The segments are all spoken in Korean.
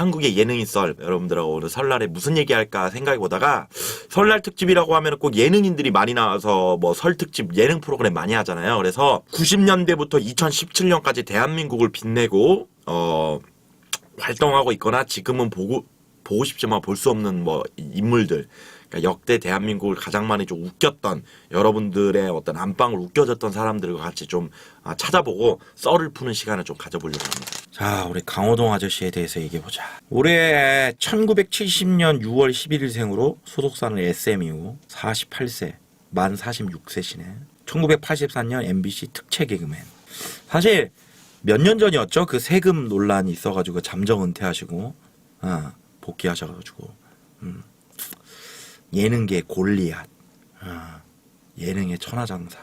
한국의 예능인 썰 여러분들하고 오늘 설날에 무슨 얘기할까 생각해 보다가 설날 특집이라고 하면 꼭 예능인들이 많이 나와서 뭐 설 특집 예능 프로그램 많이 하잖아요. 그래서 90년대부터 2017년까지 대한민국을 빛내고 활동하고 있거나 지금은 보고 싶지만 볼 수 없는 뭐 인물들, 그러니까 역대 대한민국을 가장 많이 좀 웃겼던 여러분들의 어떤 안방을 웃겨줬던 사람들과 같이 좀 찾아보고 썰을 푸는 시간을 좀 가져보려고 합니다. 자, 우리 강호동 아저씨에 대해서 얘기해보자. 올해 1970년 6월 11일생으로 소속사는 SM이고 48세, 만 46세시네. 1984년 MBC 특채 개그맨. 사실 몇 년 전이었죠? 그 세금 논란이 있어가지고 잠정 은퇴하시고 복귀하셔가지고 예능계 골리앗, 예능의 천하장사.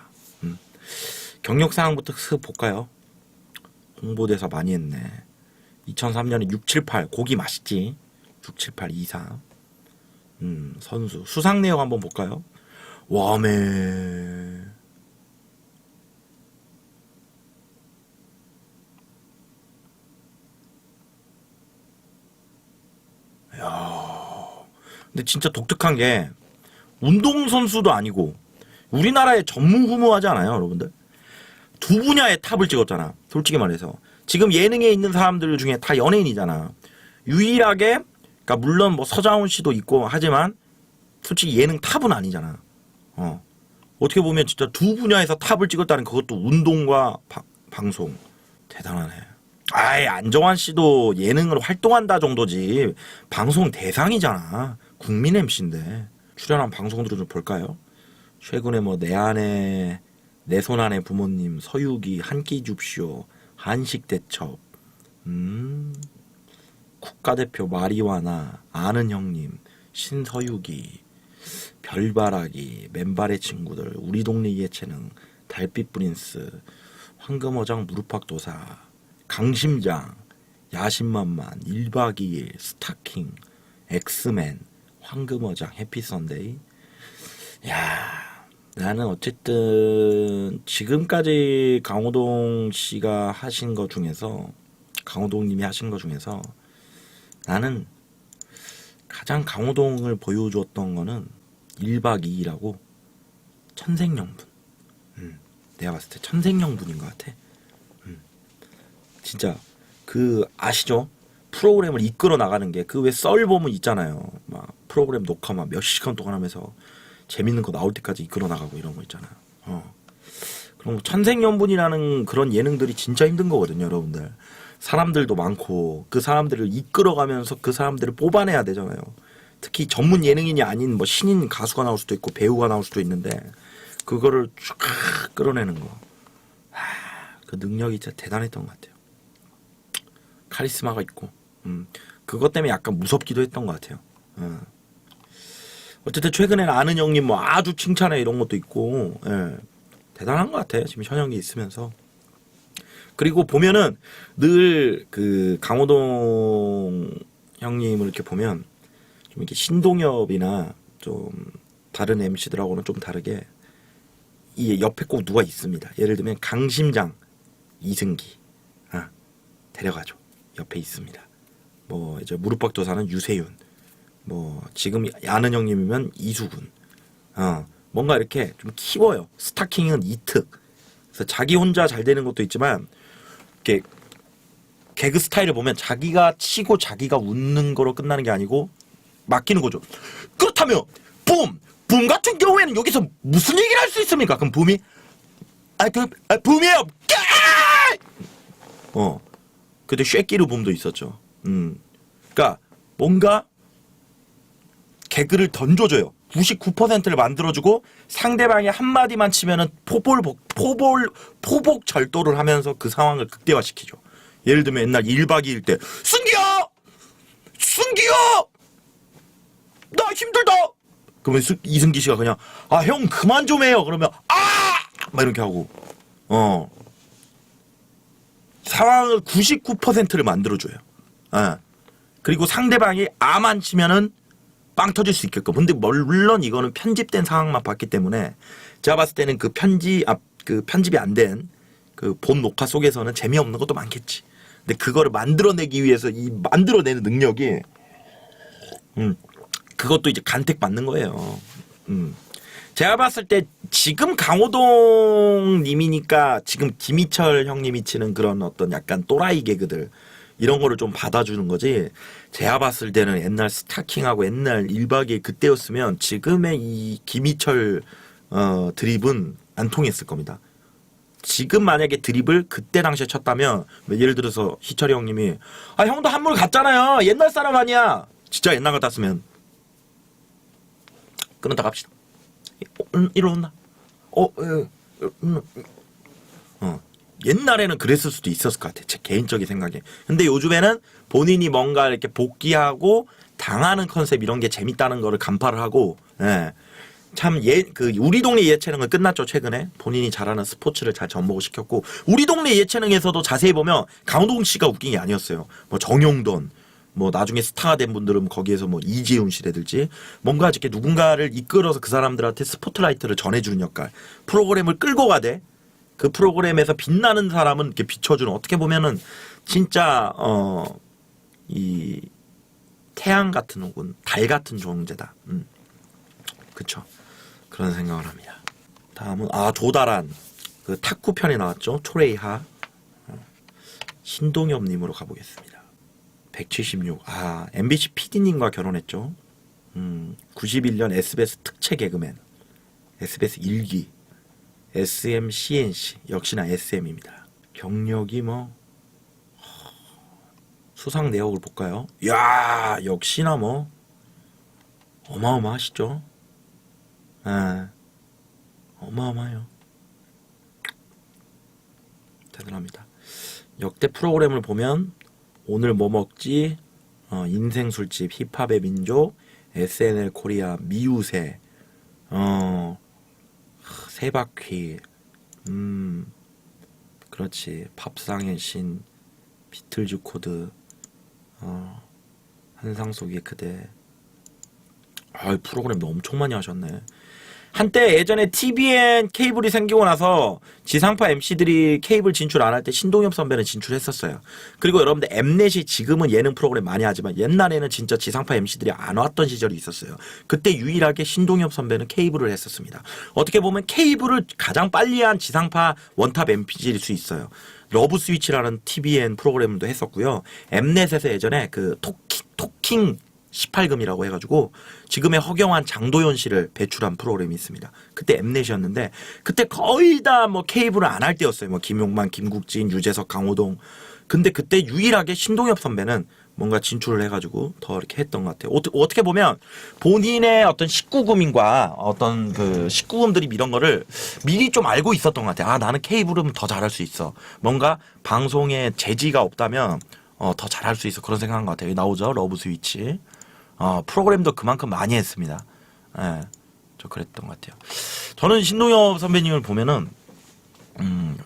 경력사항부터 슥 볼까요? 홍보대사 많이 했네. 2003년에 678 고기 맛있지? 678 24 선수. 수상 내용 한번 볼까요? 와메. 근데 진짜 독특한 게 운동선수도 아니고 우리나라에 전무후무하지 않아요, 여러분들? 두 분야의 탑을 찍었잖아, 솔직히 말해서. 지금 예능에 있는 사람들 중에 다 연예인이잖아. 유일하게, 그러니까 물론 뭐 서장훈 씨도 있고 하지만 솔직히 예능 탑은 아니잖아. 어떻게 보면 진짜 두 분야에서 탑을 찍었다는 그것도 운동과 방송. 대단하네. 아이, 안정환 씨도 예능으로 활동한다 정도지 방송 대상이잖아. 국민 MC인데. 출연한 방송들을 좀 볼까요? 최근에 뭐 내 안에 내 손 안에 부모님, 서유기, 한 끼 줍쇼, 한식 대첩, 국가대표 마리와나, 아는 형님, 신서유기, 별바라기, 맨발의 친구들, 우리 동네 예체능, 달빛 프린스, 황금어장 무릎팍도사, 강심장, 야심만만, 1박 2일, 스타킹, 엑스맨, 황금어장, 해피선데이. 야, 나는 어쨌든 지금까지 강호동 씨가 하신 거 중에서, 강호동 님이 하신 거 중에서 나는 가장 강호동을 보여주었던 거는 1박 2일하고 천생연분. 내가 봤을 때 천생연분인 것 같아. 진짜 그 아시죠? 프로그램을 이끌어 나가는 게 그 왜 썰 보면 있잖아요. 막 프로그램 녹화 막 몇 시간 동안 하면서 재밌는 거 나올 때까지 이끌어 나가고 이런 거 있잖아요. 그럼 천생연분이라는 그런 예능들이 진짜 힘든 거거든요, 여러분들. 사람들도 많고 그 사람들을 이끌어가면서 그 사람들을 뽑아내야 되잖아요. 특히 전문 예능인이 아닌 뭐 신인 가수가 나올 수도 있고 배우가 나올 수도 있는데 그거를 쫙 끌어내는 거. 그 능력이 진짜 대단했던 것 같아요. 카리스마가 있고 그것 때문에 약간 무섭기도 했던 것 같아요. 어쨌든 최근에는 아는 형님 뭐 아주 칭찬해 이런 것도 있고, 대단한 것 같아요. 지금 현역이 있으면서. 그리고 보면은 늘 그 강호동 형님을 이렇게 보면 좀 이렇게 신동엽이나 좀 다른 MC들하고는 좀 다르게 이 옆에 꼭 누가 있습니다. 예를 들면 강심장 이승기 데려가죠. 옆에 있습니다. 뭐 이제 무릎박도사는 유세윤, 뭐 지금 아는 형님이면 이수근, 뭔가 이렇게 좀 키워요. 스타킹은 이특. 그래서 자기 혼자 잘 되는 것도 있지만 이렇게 개그 스타일을 보면 자기가 치고 자기가 웃는 거로 끝나는 게 아니고 맡기는 거죠. 그렇다면 붐 같은 경우에는 여기서 무슨 얘기를 할 수 있습니까? 그럼 붐이 붐이에요. 그때 쉐끼르 붐도 있었죠. 그러니까 뭔가 개그를 던져줘요. 99%를 만들어주고 상대방이 한마디만 치면은 포복 절도를 하면서 그 상황을 극대화시키죠. 예를 들면 옛날 1박 2일 때 승기야 나 힘들다. 그러면 이승기 씨가 그냥 형 그만 좀 해요. 그러면 막 이렇게 하고 상황을 99%를 만들어줘요. 그리고 상대방이 아만 치면은 빵 터질 수 있게끔. 근데 물론 이거는 편집된 상황만 봤기 때문에 제가 봤을 때는 그 편집이 안 된 그 본 녹화 속에서는 재미없는 것도 많겠지. 근데 그거를 만들어내기 위해서 이 만들어내는 능력이 그것도 이제 간택 받는 거예요. 제가 봤을 때 지금 강호동 님이니까 지금 김희철 형님이 치는 그런 어떤 약간 또라이 개그들 이런 거를 좀 받아주는 거지. 제가 봤을 때는 옛날 스타킹하고 옛날 1박 2일 그때였으면 지금의 이 김희철 드립은 안 통했을 겁니다. 지금 만약에 드립을 그때 당시에 쳤다면 예를 들어서 희철이 형님이 아 형도 한물 갔잖아요. 옛날 사람 아니야. 진짜 옛날 같았으면 끊었다 갑시다. 이러나? 옛날에는 그랬을 수도 있었을 것 같아. 제 개인적인 생각에. 근데 요즘에는 본인이 뭔가 이렇게 복귀하고 당하는 컨셉 이런 게 재밌다는 거를 간파를 하고, 예. 참, 우리 동네 예체능은 끝났죠, 최근에. 본인이 잘하는 스포츠를 잘 접목을 시켰고, 우리 동네 예체능에서도 자세히 보면 강호동 씨가 웃긴 게 아니었어요. 뭐 정용돈, 뭐 나중에 스타가 된 분들은 거기에서 뭐 이재훈 씨라든지 뭔가 이렇게 누군가를 이끌어서 그 사람들한테 스포트라이트를 전해주는 역할, 프로그램을 끌고 가되 그 프로그램에서 빛나는 사람은 이렇게 비춰주는, 어떻게 보면은 진짜 이 태양 같은 혹은 달 같은 존재다. 그쵸. 그런 생각을 합니다. 다음은 조다란 그 탁구 편에 나왔죠. 초레이하 신동엽님으로 가보겠습니다. 176. MBC PD님과 결혼했죠. 91년 SBS 특채 개그맨, SBS 1기, SM, CNC, 역시나 SM입니다. 경력이 뭐 수상 내역을 볼까요? 야, 역시나 뭐 어마어마하시죠. 어마어마해요. 대단합니다. 역대 프로그램을 보면 오늘 뭐 먹지, 인생 술집, 힙합의 민족, SNL 코리아, 미우새, 세바퀴, 그렇지, 밥상의 신, 비틀즈 코드, 한상 속의 그대. 프로그램도 엄청 많이 하셨네. 한때 예전에 TVN 케이블이 생기고 나서 지상파 MC들이 케이블 진출 안 할 때 신동엽 선배는 진출했었어요. 그리고 여러분들 엠넷이 지금은 예능 프로그램 많이 하지만 옛날에는 진짜 지상파 MC들이 안 왔던 시절이 있었어요. 그때 유일하게 신동엽 선배는 케이블을 했었습니다. 어떻게 보면 케이블을 가장 빨리 한 지상파 원탑 MC일 수 있어요. 러브 스위치라는 TVN 프로그램도 했었고요. 엠넷에서 예전에 그 토킹 18금이라고 해가지고 지금의 허경환, 장도연 씨를 배출한 프로그램이 있습니다. 그때 엠넷이었는데 그때 거의 다 뭐 케이블을 안 할 때였어요. 뭐 김용만, 김국진, 유재석, 강호동. 근데 그때 유일하게 신동엽 선배는 뭔가 진출을 해가지고 더 이렇게 했던 것 같아요. 어떻게 보면 본인의 어떤 식구금인과 어떤 그 식구금들이 이런 거를 미리 좀 알고 있었던 것 같아요. 나는 케이블은 더 잘할 수 있어. 뭔가 방송에 재지가 없다면 더 잘할 수 있어. 그런 생각한 것 같아요. 나오죠, 러브 스위치. 프로그램도 그만큼 많이 했습니다. 예, 저 그랬던 것 같아요. 저는 신동엽 선배님을 보면은,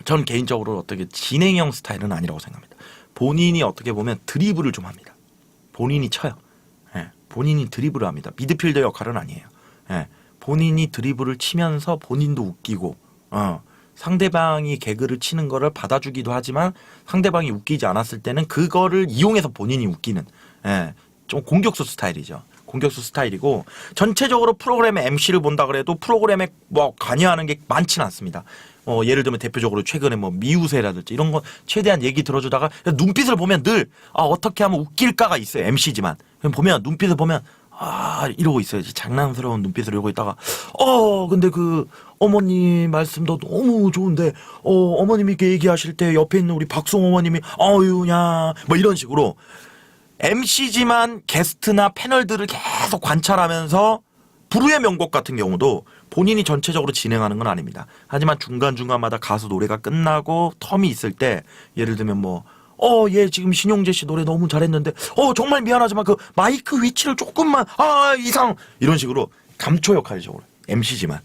저는 개인적으로 어떻게 진행형 스타일은 아니라고 생각합니다. 본인이 어떻게 보면 드리블을 좀 합니다. 본인이 쳐요. 예, 본인이 드리블을 합니다. 미드필더 역할은 아니에요. 예, 본인이 드리블을 치면서 본인도 웃기고, 상대방이 개그를 치는 거를 받아주기도 하지만 상대방이 웃기지 않았을 때는 그거를 이용해서 본인이 웃기는, 좀 공격수 스타일이죠. 공격수 스타일이고, 전체적으로 프로그램의 MC를 본다 그래도 프로그램에 뭐 관여하는 게 많지는 않습니다. 예를 들면 대표적으로 최근에 뭐 미우새라든지 이런 거 최대한 얘기 들어주다가 눈빛을 보면 늘 어떻게 하면 웃길까가 있어요. MC지만 보면 눈빛을 보면 이러고 있어요. 장난스러운 눈빛을 이러고 있다가 근데 그 어머니 말씀도 너무 좋은데 어머님이 이렇게 얘기하실 때 옆에 있는 우리 박송 어머님이 아유냐 뭐 이런 식으로 MC지만 게스트나 패널들을 계속 관찰하면서 불후의 명곡 같은 경우도 본인이 전체적으로 진행하는 건 아닙니다. 하지만 중간중간마다 가수 노래가 끝나고 텀이 있을 때 예를 들면 뭐 얘 지금 신용재 씨 노래 너무 잘했는데 정말 미안하지만 그 마이크 위치를 조금만 이상 이런 식으로 감초 역할이죠. MC지만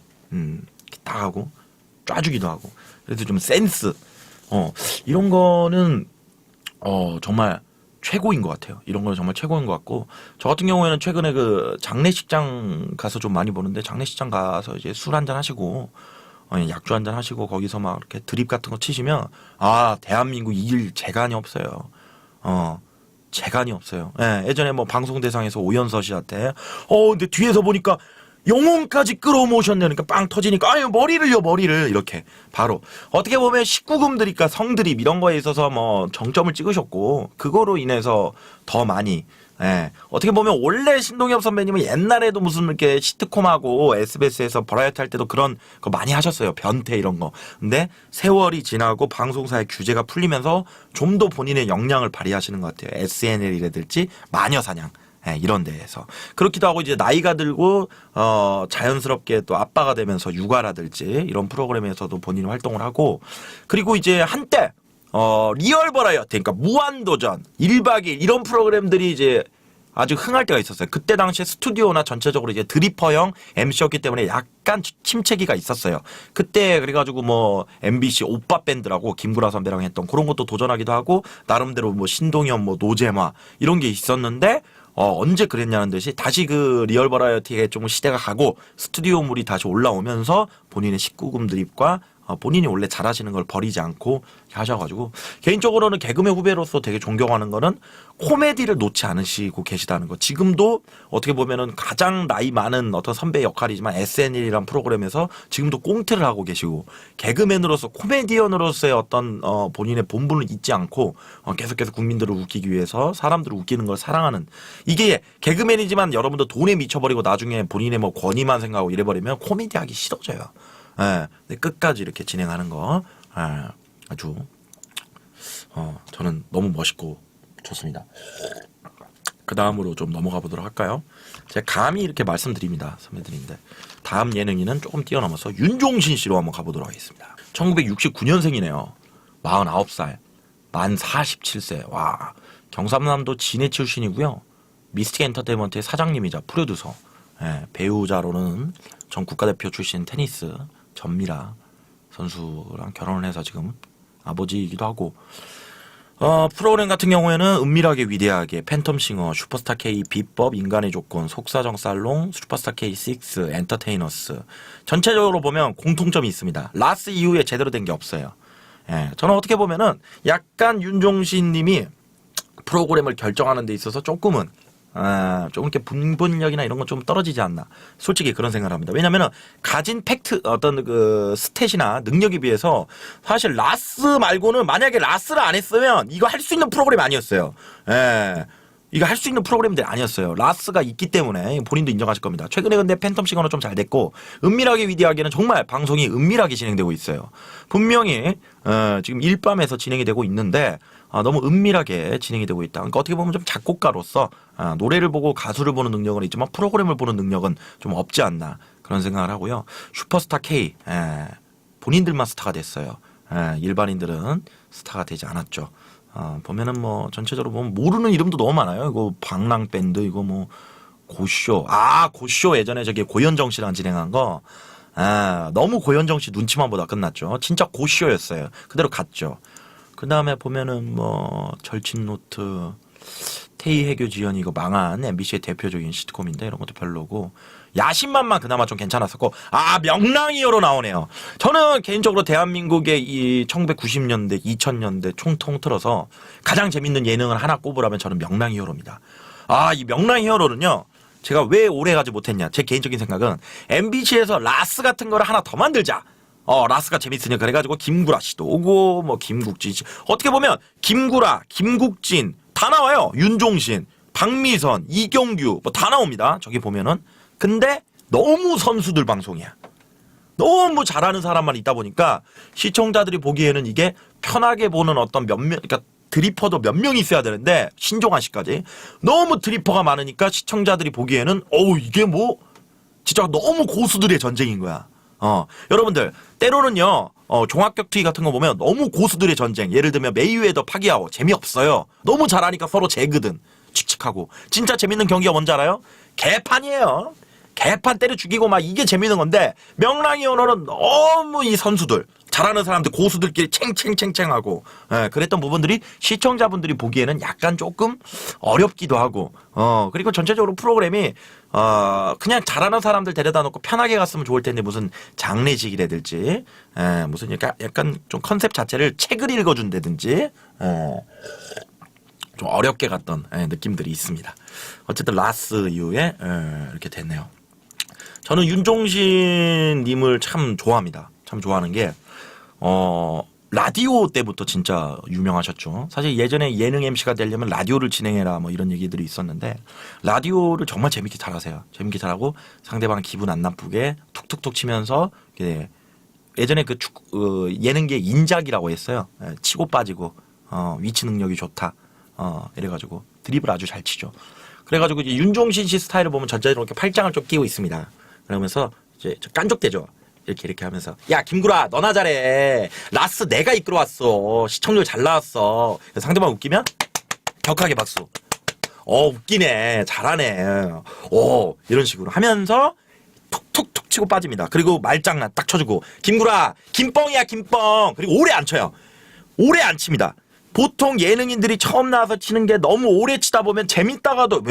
딱 하고 쫙주기도 하고 그래서 좀 센스 이런 거는 정말 최고인 것 같아요. 이런 건 정말 최고인 것 같고, 저 같은 경우에는 최근에 그 장례식장 가서 좀 많이 보는데, 장례식장 가서 이제 술 한잔 하시고 약주 한잔 하시고 거기서 막 이렇게 드립 같은 거 치시면 대한민국 이길 재간이 없어요. 재간이 없어요. 예, 예전에 뭐 방송대상에서 오연서 씨한테 근데 뒤에서 보니까 영혼까지 끌어모으셨네. 그러니까 빵 터지니까 아유 머리를 이렇게 바로 어떻게 보면 19금들이니까 성드립 이런 거에 있어서 뭐 정점을 찍으셨고 그거로 인해서 더 많이 어떻게 보면 원래 신동엽 선배님은 옛날에도 무슨 이렇게 시트콤하고 SBS에서 버라이어티 할 때도 그런 거 많이 하셨어요. 변태 이런 거. 근데 세월이 지나고 방송사의 규제가 풀리면서 좀 더 본인의 역량을 발휘하시는 것 같아요. SNL이라든지 마녀사냥. 이런 데에서 그렇기도 하고 이제 나이가 들고 자연스럽게 또 아빠가 되면서 육아라든지 이런 프로그램에서도 본인이 활동을 하고 그리고 이제 한때 리얼 버라이어티 그러니까 무한도전 1박 2일 이런 프로그램들이 이제 아주 흥할 때가 있었어요. 그때 당시에 스튜디오나 전체적으로 이제 드리퍼형 MC였기 때문에 약간 침체기가 있었어요. 그때 그래가지고 뭐 MBC 오빠 밴드라고 김구라 선배랑 했던 그런 것도 도전하기도 하고 나름대로 뭐 신동엽 뭐 노제마 이런 게 있었는데 언제 그랬냐는 듯이 다시 그 리얼 버라이어티에 좀 시대가 가고 스튜디오물이 다시 올라오면서 본인의 19금 드립과 본인이 원래 잘하시는 걸 버리지 않고 하셔가지고 개인적으로는 개그맨 후배로서 되게 존경하는 거는 코미디를 놓지 않으시고 계시다는 거. 지금도 어떻게 보면은 가장 나이 많은 어떤 선배 역할이지만 SNL이란 프로그램에서 지금도 꽁트를 하고 계시고 개그맨으로서 코미디언으로서의 어떤 본인의 본분을 잊지 않고 계속해서 국민들을 웃기기 위해서 사람들을 웃기는 걸 사랑하는 이게 개그맨이지만 여러분도 돈에 미쳐버리고 나중에 본인의 뭐 권위만 생각하고 이래버리면 코미디 하기 싫어져요. 근데 끝까지 이렇게 진행하는 거 아주 저는 너무 멋있고 좋습니다. 그 다음으로 좀 넘어가 보도록 할까요? 제가 감히 이렇게 말씀드립니다. 선배들인데 다음 예능인은 조금 뛰어넘어서 윤종신 씨로 한번 가보도록 하겠습니다. 1969년생이네요. 49살, 만 47세. 와, 경상남도 진해 출신이고요. 미스틱 엔터테인먼트의 사장님이자 프로듀서. 배우자로는 전 국가대표 출신 테니스 전미라 선수랑 결혼을 해서 지금 아버지이기도 하고 프로그램 같은 경우에는 은밀하게 위대하게 팬텀싱어 슈퍼스타 K 비법 인간의 조건 속사정 살롱 슈퍼스타 K6 엔터테이너스 전체적으로 보면 공통점이 있습니다. 라스 이후에 제대로 된 게 없어요. 저는 어떻게 보면은 약간 윤종신 님이 프로그램을 결정하는 데 있어서 조금은 좀 이렇게 분분력이나 이런 건 좀 떨어지지 않나. 솔직히 그런 생각을 합니다. 왜냐면은 가진 팩트, 어떤 그 스탯이나 능력에 비해서 사실 라스 말고는 만약에 라스를 안 했으면 이거 할 수 있는 프로그램이 아니었어요. 이거 할 수 있는 프로그램들이 아니었어요. 라스가 있기 때문에 본인도 인정하실 겁니다. 최근에 근데 팬텀싱어는 좀 잘 됐고 은밀하게 위대하게는 정말 방송이 은밀하게 진행되고 있어요. 분명히 지금 일밤에서 진행이 되고 있는데 너무 은밀하게 진행이 되고 있다. 그러니까 어떻게 보면 좀 작곡가로서 노래를 보고 가수를 보는 능력은 있지만 프로그램을 보는 능력은 좀 없지 않나 그런 생각을 하고요. 슈퍼스타 K 본인들만 스타가 됐어요. 일반인들은 스타가 되지 않았죠. 보면은 뭐 전체적으로 보면 모르는 이름도 너무 많아요. 이거 방랑 밴드 이거 뭐 고쇼 고쇼 예전에 저기 고현정 씨랑 진행한 거 너무 고현정 씨 눈치만 보다 끝났죠. 진짜 고쇼였어요. 그대로 갔죠. 그 다음에 보면은 뭐 절친노트 태희 해교 지연 이거 망한 MBC의 대표적인 시트콤인데 이런 것도 별로고 야심만만 그나마 좀 괜찮았었고 명랑이어로 나오네요. 저는 개인적으로 대한민국의 이 1990년대 2000년대 총 통틀어서 가장 재밌는 예능을 하나 꼽으라면 저는 명랑이어로입니다. 이 명랑이어로는요 제가 왜 오래 가지 못했냐 제 개인적인 생각은 MBC에서 라스 같은 거를 하나 더 만들자. 라스가 재밌으니까 그래가지고 김구라 씨도 오고 뭐 김국진 씨 어떻게 보면 김구라, 김국진 다 나와요. 윤종신, 박미선, 이경규 뭐 다 나옵니다. 저기 보면은 근데 너무 선수들 방송이야. 너무 잘하는 사람만 있다 보니까 시청자들이 보기에는 이게 편하게 보는 어떤 몇몇 그러니까 드리퍼도 몇 명 있어야 되는데 신종환 씨까지 너무 드리퍼가 많으니까 시청자들이 보기에는 이게 뭐 진짜 너무 고수들의 전쟁인 거야. 여러분들 때로는요 종합격투기 같은 거 보면 너무 고수들의 전쟁 예를 들면 메이웨더 파기아오 재미없어요. 너무 잘하니까 서로 재거든. 칙칙하고 진짜 재밌는 경기가 뭔지 알아요? 개판이에요. 개판 때려 죽이고 막 이게 재밌는 건데 명랑이 오너는 너무 이 선수들 잘하는 사람들 고수들끼리 챙챙챙챙하고 그랬던 부분들이 시청자분들이 보기에는 약간 조금 어렵기도 하고 그리고 전체적으로 프로그램이 그냥 잘하는 사람들 데려다 놓고 편하게 갔으면 좋을 텐데 무슨 장례식이라든지 무슨 약간 좀 컨셉 자체를 책을 읽어준다든지 좀 어렵게 갔던 느낌들이 있습니다. 어쨌든 라스 이후에 이렇게 됐네요. 저는 윤종신 님을 참 좋아합니다. 참 좋아하는 게 라디오 때부터 진짜 유명하셨죠. 사실 예전에 예능 MC가 되려면 라디오를 진행해라 뭐 이런 얘기들이 있었는데 라디오를 정말 재밌게 잘하세요. 재밌게 잘하고 상대방 기분 안 나쁘게 툭툭툭 치면서 예전에 그 예능계 인작이라고 했어요. 치고 빠지고 위치 능력이 좋다. 이래가지고 드립을 아주 잘 치죠. 그래가지고 이제 윤종신 씨 스타일을 보면 전체적으로 이렇게 팔짱을 좀 끼고 있습니다. 그러면서 이제 깐족대죠. 이렇게 하면서 야 김구라 너나 잘해. 라스 내가 이끌어왔어. 시청률 잘 나왔어. 상대방 웃기면 격하게 박수. 웃기네. 잘하네. 이런 식으로 하면서 툭툭툭 치고 빠집니다. 그리고 말장난 딱 쳐주고 김구라 김뻥이야 김뻥. 그리고 오래 안 쳐요. 오래 안 칩니다. 보통 예능인들이 처음 나와서 치는 게 너무 오래 치다 보면 재밌다가도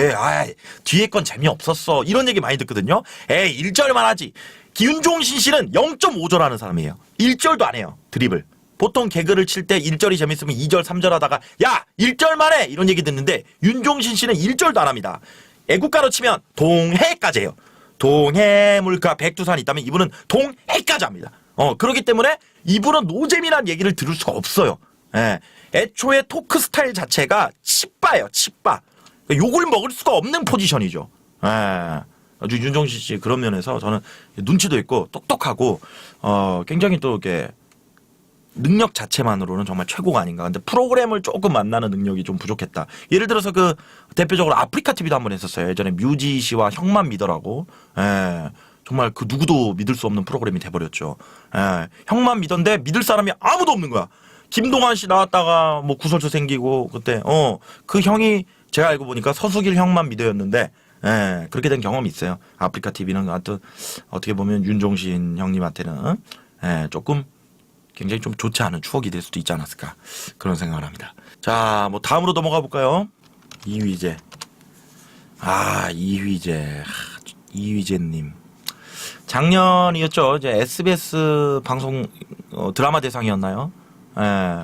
뒤에 건 재미없었어 이런 얘기 많이 듣거든요. 1절만 하지. 윤종신 씨는 0.5절 하는 사람이에요. 1절도 안 해요. 드립을. 보통 개그를 칠 때 1절이 재밌으면 2절 3절 하다가 야 1절만 해 이런 얘기 듣는데 윤종신 씨는 1절도 안 합니다. 애국가로 치면 동해까지 해요. 동해 물가 백두산이 있다면 이분은 동해까지 합니다. 그렇기 때문에 이분은 노잼이란 얘기를 들을 수가 없어요. 애초에 토크 스타일 자체가 치빠예요. 치빠. 욕을 먹을 수가 없는 포지션이죠. 아주 윤종신 씨 그런 면에서 저는 눈치도 있고 똑똑하고 굉장히 또 이렇게 능력 자체만으로는 정말 최고가 아닌가. 근데 프로그램을 조금 만나는 능력이 좀 부족했다. 예를 들어서 그 대표적으로 아프리카 TV도 한번 했었어요. 예전에 뮤지 씨와 형만 믿어라고. 정말 그 누구도 믿을 수 없는 프로그램이 돼버렸죠. 형만 믿었는데 믿을 사람이 아무도 없는 거야. 김동완 씨 나왔다가 뭐 구설수 생기고 그때 그 형이 제가 알고 보니까 서수길 형만 믿어였는데 그렇게 된 경험이 있어요. 아프리카 TV는 하여튼 어떻게 보면 윤종신 형님한테는 조금 굉장히 좀 좋지 않은 추억이 될 수도 있지 않았을까 그런 생각을 합니다. 자, 뭐 다음으로 넘어가 볼까요? 이휘재. 이휘재님. 작년이었죠. 이제 SBS 방송 드라마 대상이었나요?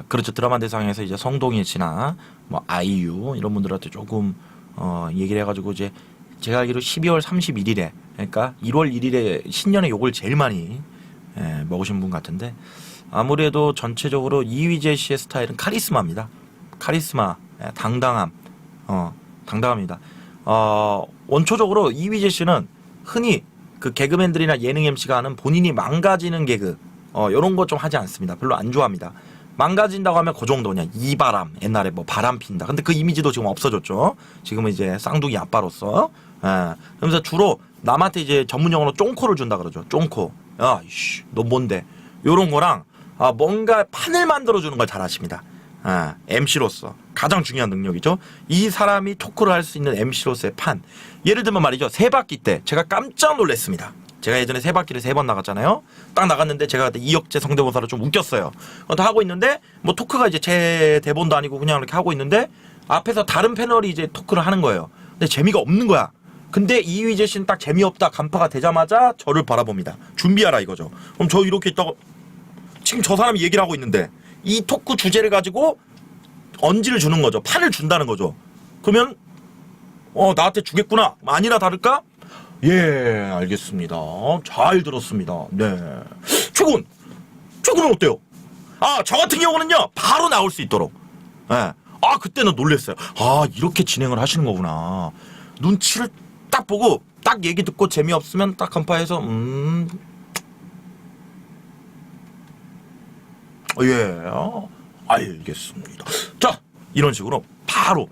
그렇죠. 드라마 대상에서 이제 성동일 씨나 뭐 아이유 이런 분들한테 조금 얘기를 해가지고 이제 제가 알기로 12월 31일에 그러니까 1월 1일에 신년에 욕을 제일 많이 먹으신 분 같은데 아무래도 전체적으로 이휘재 씨의 스타일은 카리스마입니다. 카리스마, 당당함, 당당합니다. 원초적으로 이휘재 씨는 흔히 그 개그맨들이나 예능 MC가 하는 본인이 망가지는 개그 이런 거 좀 하지 않습니다. 별로 안 좋아합니다. 망가진다고 하면 그 정도냐. 이바람, 옛날에 뭐 바람 핀다. 근데 그 이미지도 지금 없어졌죠. 지금은 이제 쌍둥이 아빠로서. 그러면서 주로 남한테 이제 전문용어로 쫑코를 준다 그러죠. 쫑코. 야, 이씨, 너 뭔데? 요런 거랑 뭔가 판을 만들어주는 걸 잘하십니다. MC로서 가장 중요한 능력이죠. 이 사람이 토크를 할 수 있는 MC로서의 판. 예를 들면 말이죠. 세 바퀴 때 제가 깜짝 놀랐습니다. 제가 예전에 세 바퀴를 3번 나갔잖아요. 딱 나갔는데 제가 그때 이혁재 성대모사를 좀 웃겼어요. 하고 있는데 뭐 토크가 이제 제 대본도 아니고 그냥 이렇게 하고 있는데 앞에서 다른 패널이 이제 토크를 하는 거예요. 근데 재미가 없는 거야. 근데 이휘재 씨는 딱 재미없다 간파가 되자마자 저를 바라봅니다. 준비하라 이거죠. 그럼 저 이렇게 있다가 지금 저 사람이 얘기를 하고 있는데 이 토크 주제를 가지고 언지를 주는 거죠. 판을 준다는 거죠. 그러면 나한테 주겠구나. 아니나 다를까? 예, 알겠습니다. 잘 들었습니다. 네. 최고는 어때요? 저 같은 경우는요, 바로 나올 수 있도록. 예. 그때는 놀랬어요. 이렇게 진행을 하시는 거구나. 눈치를 딱 보고, 딱 얘기 듣고 재미없으면 딱 간파해서, 예, 알겠습니다. 자, 이런 식으로 바로,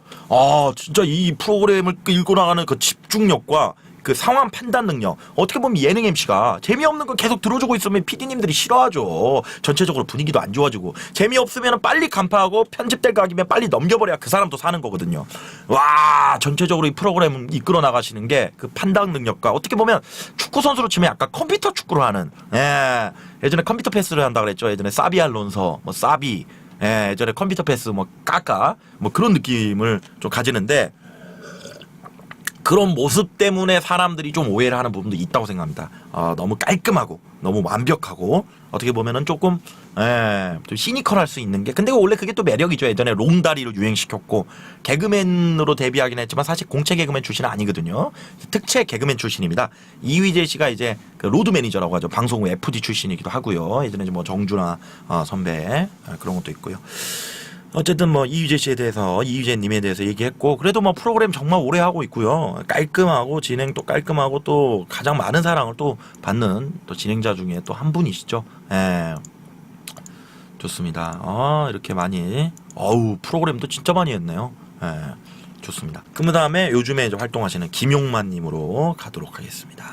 진짜 이 프로그램을 읽고 나가는 그 집중력과 그 상황 판단 능력. 어떻게 보면 예능 MC가 재미없는 거 계속 들어주고 있으면 PD님들이 싫어하죠. 전체적으로 분위기도 안 좋아지고. 재미없으면 빨리 간파하고 편집될 각이면 빨리 넘겨버려야 그 사람도 사는 거거든요. 와, 전체적으로 이 프로그램을 이끌어 나가시는 게 그 판단 능력과 어떻게 보면 축구 선수로 치면 약간 컴퓨터 축구를 하는. 예전에 컴퓨터 패스를 한다 그랬죠. 예전에 사비 알론소, 뭐 사비. 예전에 컴퓨터 패스 뭐 까까 뭐 그런 느낌을 좀 가지는데 그런 모습 때문에 사람들이 좀 오해를 하는 부분도 있다고 생각합니다. 너무 깔끔하고 너무 완벽하고 어떻게 보면은 조금 좀 시니컬할 수 있는 게 근데 원래 그게 또 매력이죠. 예전에 롱다리로 유행시켰고 개그맨으로 데뷔하긴 했지만 사실 공채 개그맨 출신은 아니거든요. 특채 개그맨 출신입니다. 이휘재 씨가 이제 그 로드 매니저라고 하죠. 방송국 FD 출신이기도 하고요. 예전에 뭐 정준하 선배 그런 것도 있고요. 어쨌든 뭐 이휘재 씨에 대해서 이휘재 님에 대해서 얘기했고 그래도 뭐 프로그램 정말 오래 하고 있고요. 깔끔하고 진행도 깔끔하고 또 가장 많은 사랑을 또 받는 또 진행자 중에 또 한 분이시죠. 좋습니다. 이렇게 많이 프로그램도 진짜 많이 했네요. 좋습니다. 그 다음에 요즘에 이제 활동하시는 김용만 님으로 가도록 하겠습니다.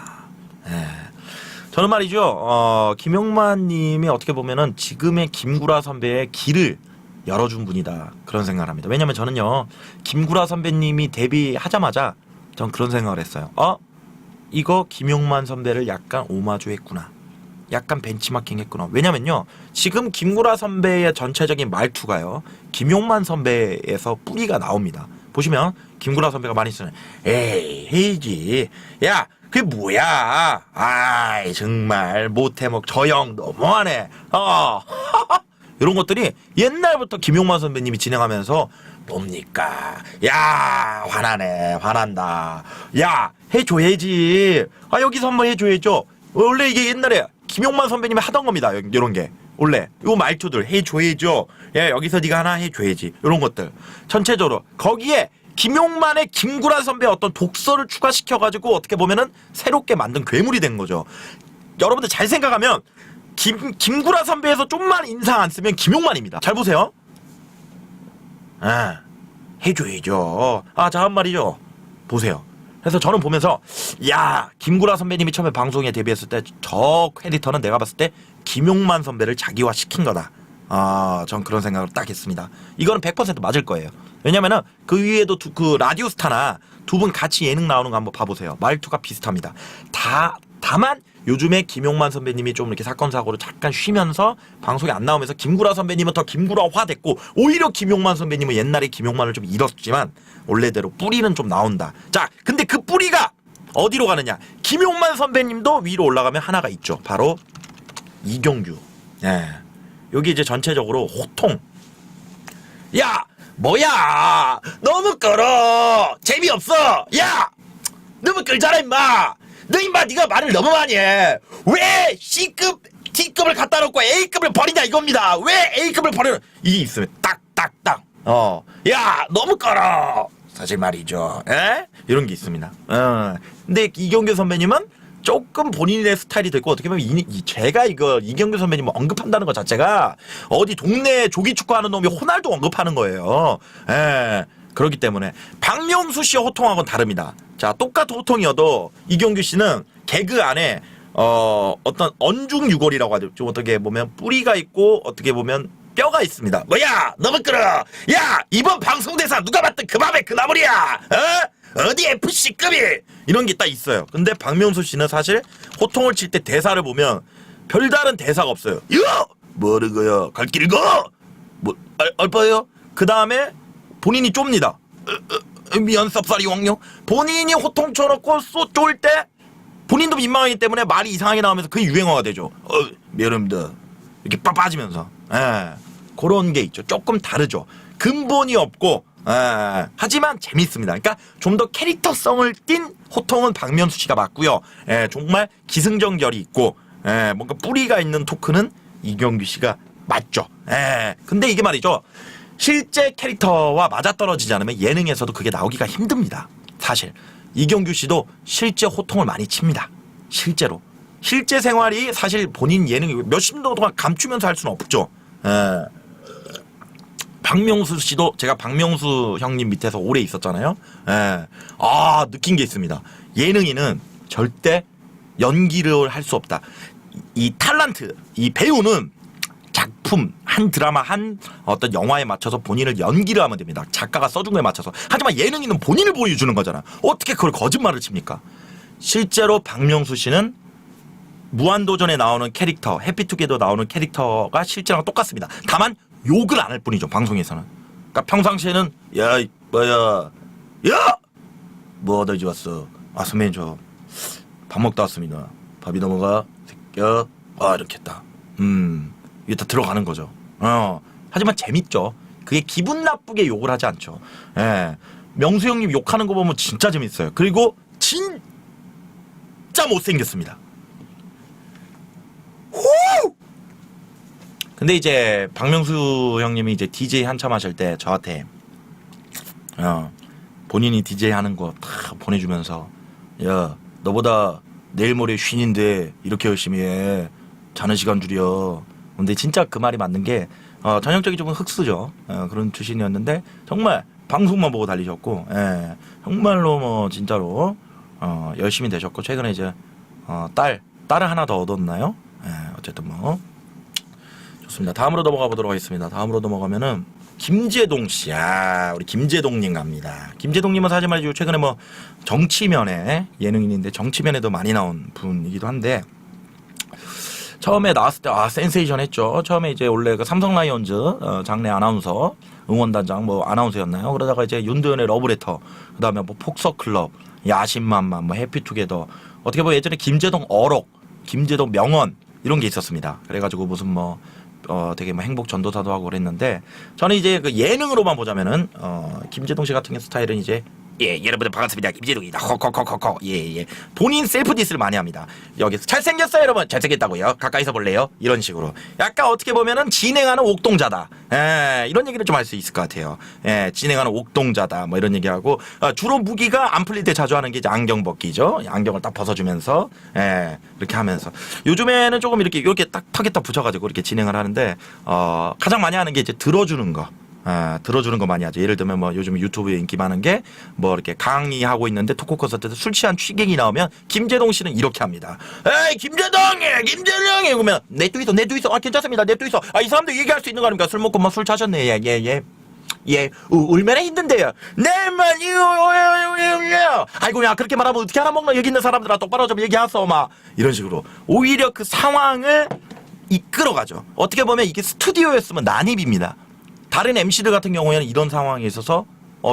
저는 말이죠. 김용만 님이 어떻게 보면은 지금의 김구라 선배의 길을 열어준 분이다 그런 생각을 합니다. 왜냐면 저는요 김구라 선배님이 데뷔하자마자 전 그런 생각을 했어요. 이거 김용만 선배를 약간 오마주했구나. 약간 벤치마킹 했구나. 왜냐면요 지금 김구라 선배의 전체적인 말투가요 김용만 선배에서 뿌리가 나옵니다. 보시면 김구라 선배가 많이 쓰는 에이 헤이지 야 그게 뭐야 아이 정말 못해먹 저 형 너무하네 이런 것들이 옛날부터 김용만 선배님이 진행하면서 뭡니까? 야 화나네 화난다. 야 해줘야지. 여기서 한번 해줘야죠. 원래 이게 옛날에 김용만 선배님이 하던 겁니다. 이런 게 원래 요 말투들 해줘야죠. 야 여기서 네가 하나 해줘야지. 이런 것들 전체적으로 거기에 김용만의 김구라 선배의 어떤 독서를 추가시켜가지고 어떻게 보면은 새롭게 만든 괴물이 된 거죠. 여러분들 잘 생각하면 김구라 선배에서 좀만 인상 안 쓰면 김용만입니다. 잘 보세요. 해줘야죠. 자, 말이죠. 보세요. 그래서 저는 보면서 야 김구라 선배님이 처음에 방송에 데뷔했을 때 저 캐릭터는 내가 봤을 때 김용만 선배를 자기화 시킨 거다. 전 그런 생각을 딱 했습니다. 이거는 100% 맞을 거예요. 왜냐면은 그 위에도 그 라디오스타나 두 분 같이 예능 나오는 거 한번 봐보세요. 말투가 비슷합니다. 다만 요즘에 김용만 선배님이 좀 이렇게 사건 사고로 잠깐 쉬면서 방송에 안 나오면서 김구라 선배님은 더 김구라화 됐고 오히려 김용만 선배님은 옛날에 김용만을 좀 잃었지만 원래대로 뿌리는 좀 나온다. 자, 근데 그 뿌리가 어디로 가느냐? 김용만 선배님도 위로 올라가면 하나가 있죠. 바로 이경규. 여기 이제 전체적으로 호통. 야, 뭐야? 너무 끌어. 재미없어. 야, 너무 끌잖아 임마. 너 임마 네가 말을 너무 많이 해. 왜 C급, D급을 갖다 놓고 A급을 버리냐 이겁니다. 왜 A급을 버리냐. 이게 있으면 딱딱딱. 야 너무 끌어. 사실 말이죠. 이런 게 있습니다. 근데 이경규 선배님은 조금 본인의 스타일이 됐고 어떻게 보면 제가 이경규 선배님을 언급한다는 것 자체가 어디 동네 조기축구 하는 놈이 호날두 언급하는 거예요. 그렇기 때문에 박명수 씨의 호통하고는 다릅니다. 자, 똑같은 호통이어도 이경규 씨는 개그 안에 어떤 언중유골이라고 하죠. 좀 어떻게 보면 뿌리가 있고 어떻게 보면 뼈가 있습니다. 뭐야 너무 끌어. 야 이번 방송대사 누가 봤든 그 밤에 그 나물이야. 어디 FC급이 이런 게 딱 있어요. 근데 박명수 씨는 사실 호통을 칠 때 대사를 보면 별다른 대사가 없어요. 야 뭐는 거야 갈 길 가. 뭐 알바예요. 그 다음에 본인이 좁니다. 미안 쌉싸리 왕룡. 본인이 호통 쳐놓고 쫄 때 본인도 민망하기 때문에 말이 이상하게 나오면서 그게 유행어가 되죠. 미안합니다. 이렇게 빠지면서 그런 게 있죠. 조금 다르죠. 근본이 없고 하지만 재밌습니다. 그러니까 좀 더 캐릭터성을 띤 호통은 박명수 씨가 맞고요. 정말 기승전결이 있고 뭔가 뿌리가 있는 토크는 이경규 씨가 맞죠. 근데 이게 말이죠. 실제 캐릭터와 맞아떨어지지 않으면 예능에서도 그게 나오기가 힘듭니다. 사실 이경규 씨도 실제 호통을 많이 칩니다. 실제로 실제 생활이 사실 본인 예능이 몇십 년 동안 감추면서 할 수는 없죠. 박명수 씨도 제가 박명수 형님 밑에서 오래 있었잖아요. 느낀 게 있습니다. 예능인은 절대 연기를 할 수 없다. 이 탤런트, 이 배우는 작품, 한 드라마, 한 어떤 영화에 맞춰서 본인을 연기를 하면 됩니다. 작가가 써준 거에 맞춰서. 하지만 예능인은 본인을 보여주는 거잖아. 어떻게 그걸 거짓말을 칩니까? 실제로 박명수 씨는 무한도전에 나오는 캐릭터, 해피투게더 나오는 캐릭터가 실제랑 똑같습니다. 다만 욕을 안 할 뿐이죠. 방송에서는. 그러니까 평상시에는 야 뭐야 야 뭐 얻어지 왔어? 아 선배님 저 밥 먹다 왔습니다. 밥이 넘어가 새끼야. 아 이렇게 했다. 이게 다 들어가는 거죠. 하지만 재밌죠. 그게 기분 나쁘게 욕을 하지 않죠. 예. 명수 형님 욕하는 거 보면 진짜 재밌어요. 그리고 진짜 못생겼습니다. 후! 근데 이제 박명수 형님이 이제 DJ 한참 하실 때 저한테 본인이 DJ 하는 거 다 보내주면서 야 너보다 내일 모레 쉰인데 이렇게 열심히 해. 자는 시간 줄여. 근데 진짜 그 말이 맞는 게 전형적인 좀 흑수저 그런 출신이었는데 정말 방송만 보고 달리셨고 정말로 뭐 진짜로 열심히 되셨고 최근에 이제 딸을 하나 더 얻었나요? 어쨌든 뭐 좋습니다. 다음으로 넘어가 보도록 하겠습니다. 다음으로 넘어가면은 김재동 씨, 우리 김재동님 갑니다. 김재동님은 사실 말이죠 최근에 뭐 정치면에 예능인인데 정치면에도 많이 나온 분이기도 한데 처음에 나왔을 때 센세이션 했죠. 처음에 이제 원래 그 삼성 라이온즈 장내 아나운서 응원단장 뭐 아나운서였나요? 그러다가 이제 윤도현의 러브레터, 그다음에 뭐 폭서클럽, 야심만만, 뭐 해피투게더, 어떻게 보면 예전에 김재동 어록, 김재동 명언 이런 게 있었습니다. 그래가지고 무슨 뭐 되게 뭐 행복 전도사도 하고 그랬는데 저는 이제 그 예능으로만 보자면은 김재동 씨 같은 스타일은 이제 여러분들 반갑습니다. 김재동이다. 허허허허. 본인 셀프 디스를 많이 합니다. 여기서 잘생겼어요, 여러분. 잘생겼다고요. 가까이서 볼래요? 이런 식으로. 약간 어떻게 보면은 진행하는 옥동자다. 이런 얘기를 좀 할 수 있을 것 같아요. 진행하는 옥동자다. 뭐 이런 얘기하고 주로 무기가 안 풀릴 때 자주 하는 게 이제 안경 벗기죠. 안경을 딱 벗어주면서 이렇게 하면서 요즘에는 조금 이렇게 딱 턱에 딱 붙여가지고 이렇게 진행을 하는데 가장 많이 하는 게 이제 들어주는 거. 들어주는 거 많이 하죠. 예를 들면 뭐 요즘 유튜브에 인기 많은 게 뭐 이렇게 강의하고 있는데 토크 콘서트에서 술 취한 취객이 나오면 김재동 씨는 이렇게 합니다. 에이 김재동이 그러면 내도 있어 괜찮습니다. 내도 있어. 이 사람도 얘기할 수 있는 거 아닙니까? 술 먹고 막 술 차셨네. 얼마나 힘든데요. 내만 아이고 야 그렇게 말하면 어떻게 알아먹나. 여기 있는 사람들아 똑바로 좀 얘기하소. 막 이런 식으로 오히려 그 상황을 이끌어가죠. 어떻게 보면 이게 스튜디오였으면 난입입니다. 다른 MC들 같은 경우에는 이런 상황에 있어서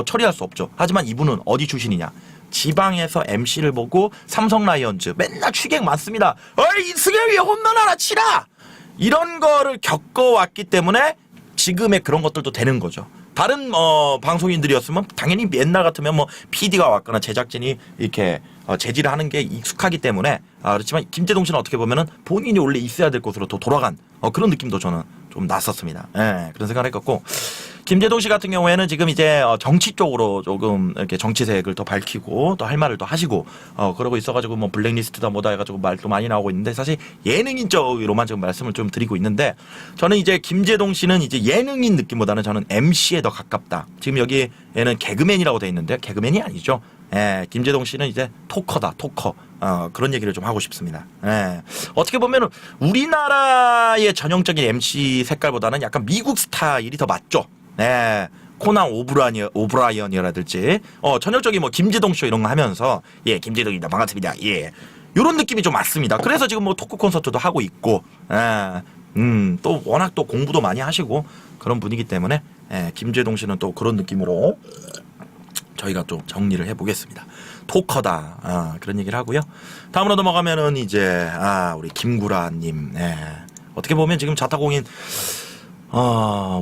처리할 수 없죠. 하지만 이분은 어디 출신이냐? 지방에서 MC를 보고 삼성 라이온즈 맨날 취객 많습니다. 이승엽이 홈런 하나 치라! 이런 거를 겪어왔기 때문에 지금의 그런 것들도 되는 거죠. 다른 방송인들이었으면 당연히 옛날 같으면 뭐 PD가 왔거나 제작진이 이렇게 제지를 하는 게 익숙하기 때문에 그렇지만 김재동 씨는 어떻게 보면은 본인이 원래 있어야 될 곳으로 또 돌아간 그런 느낌도 저는 좀 났었습니다. 그런 생각을 했었고 김재동 씨 같은 경우에는 지금 이제 정치 쪽으로 조금 이렇게 정치색을 더 밝히고 또 할 말을 더 하시고 그러고 있어가지고 뭐 블랙리스트다 뭐다 해가지고 말도 많이 나오고 있는데 사실 예능인 쪽으로만 지금 말씀을 좀 드리고 있는데 저는 이제 김재동 씨는 이제 예능인 느낌보다는 저는 MC에 더 가깝다. 지금 여기에는 개그맨이라고 돼 있는데 개그맨이 아니죠. 김재동 씨는 이제 토커다, 토커. 그런 얘기를 좀 하고 싶습니다. 어떻게 보면 우리나라의 전형적인 MC 색깔보다는 약간 미국 스타일이 더 맞죠. 코난 오브라이언이라든지 전형적인 뭐 김재동 쇼 이런 거 하면서 김재동입니다. 반갑습니다. 이런 느낌이 좀 맞습니다. 그래서 지금 뭐 토크 콘서트도 하고 있고 또 워낙 또 공부도 많이 하시고 그런 분이기 때문에 김재동 씨는 또 그런 느낌으로 저희가 좀 정리를 해보겠습니다. 토커다 그런 얘기를 하고요. 다음으로 넘어가면은 이제 우리 김구라님 어떻게 보면 지금 자타공인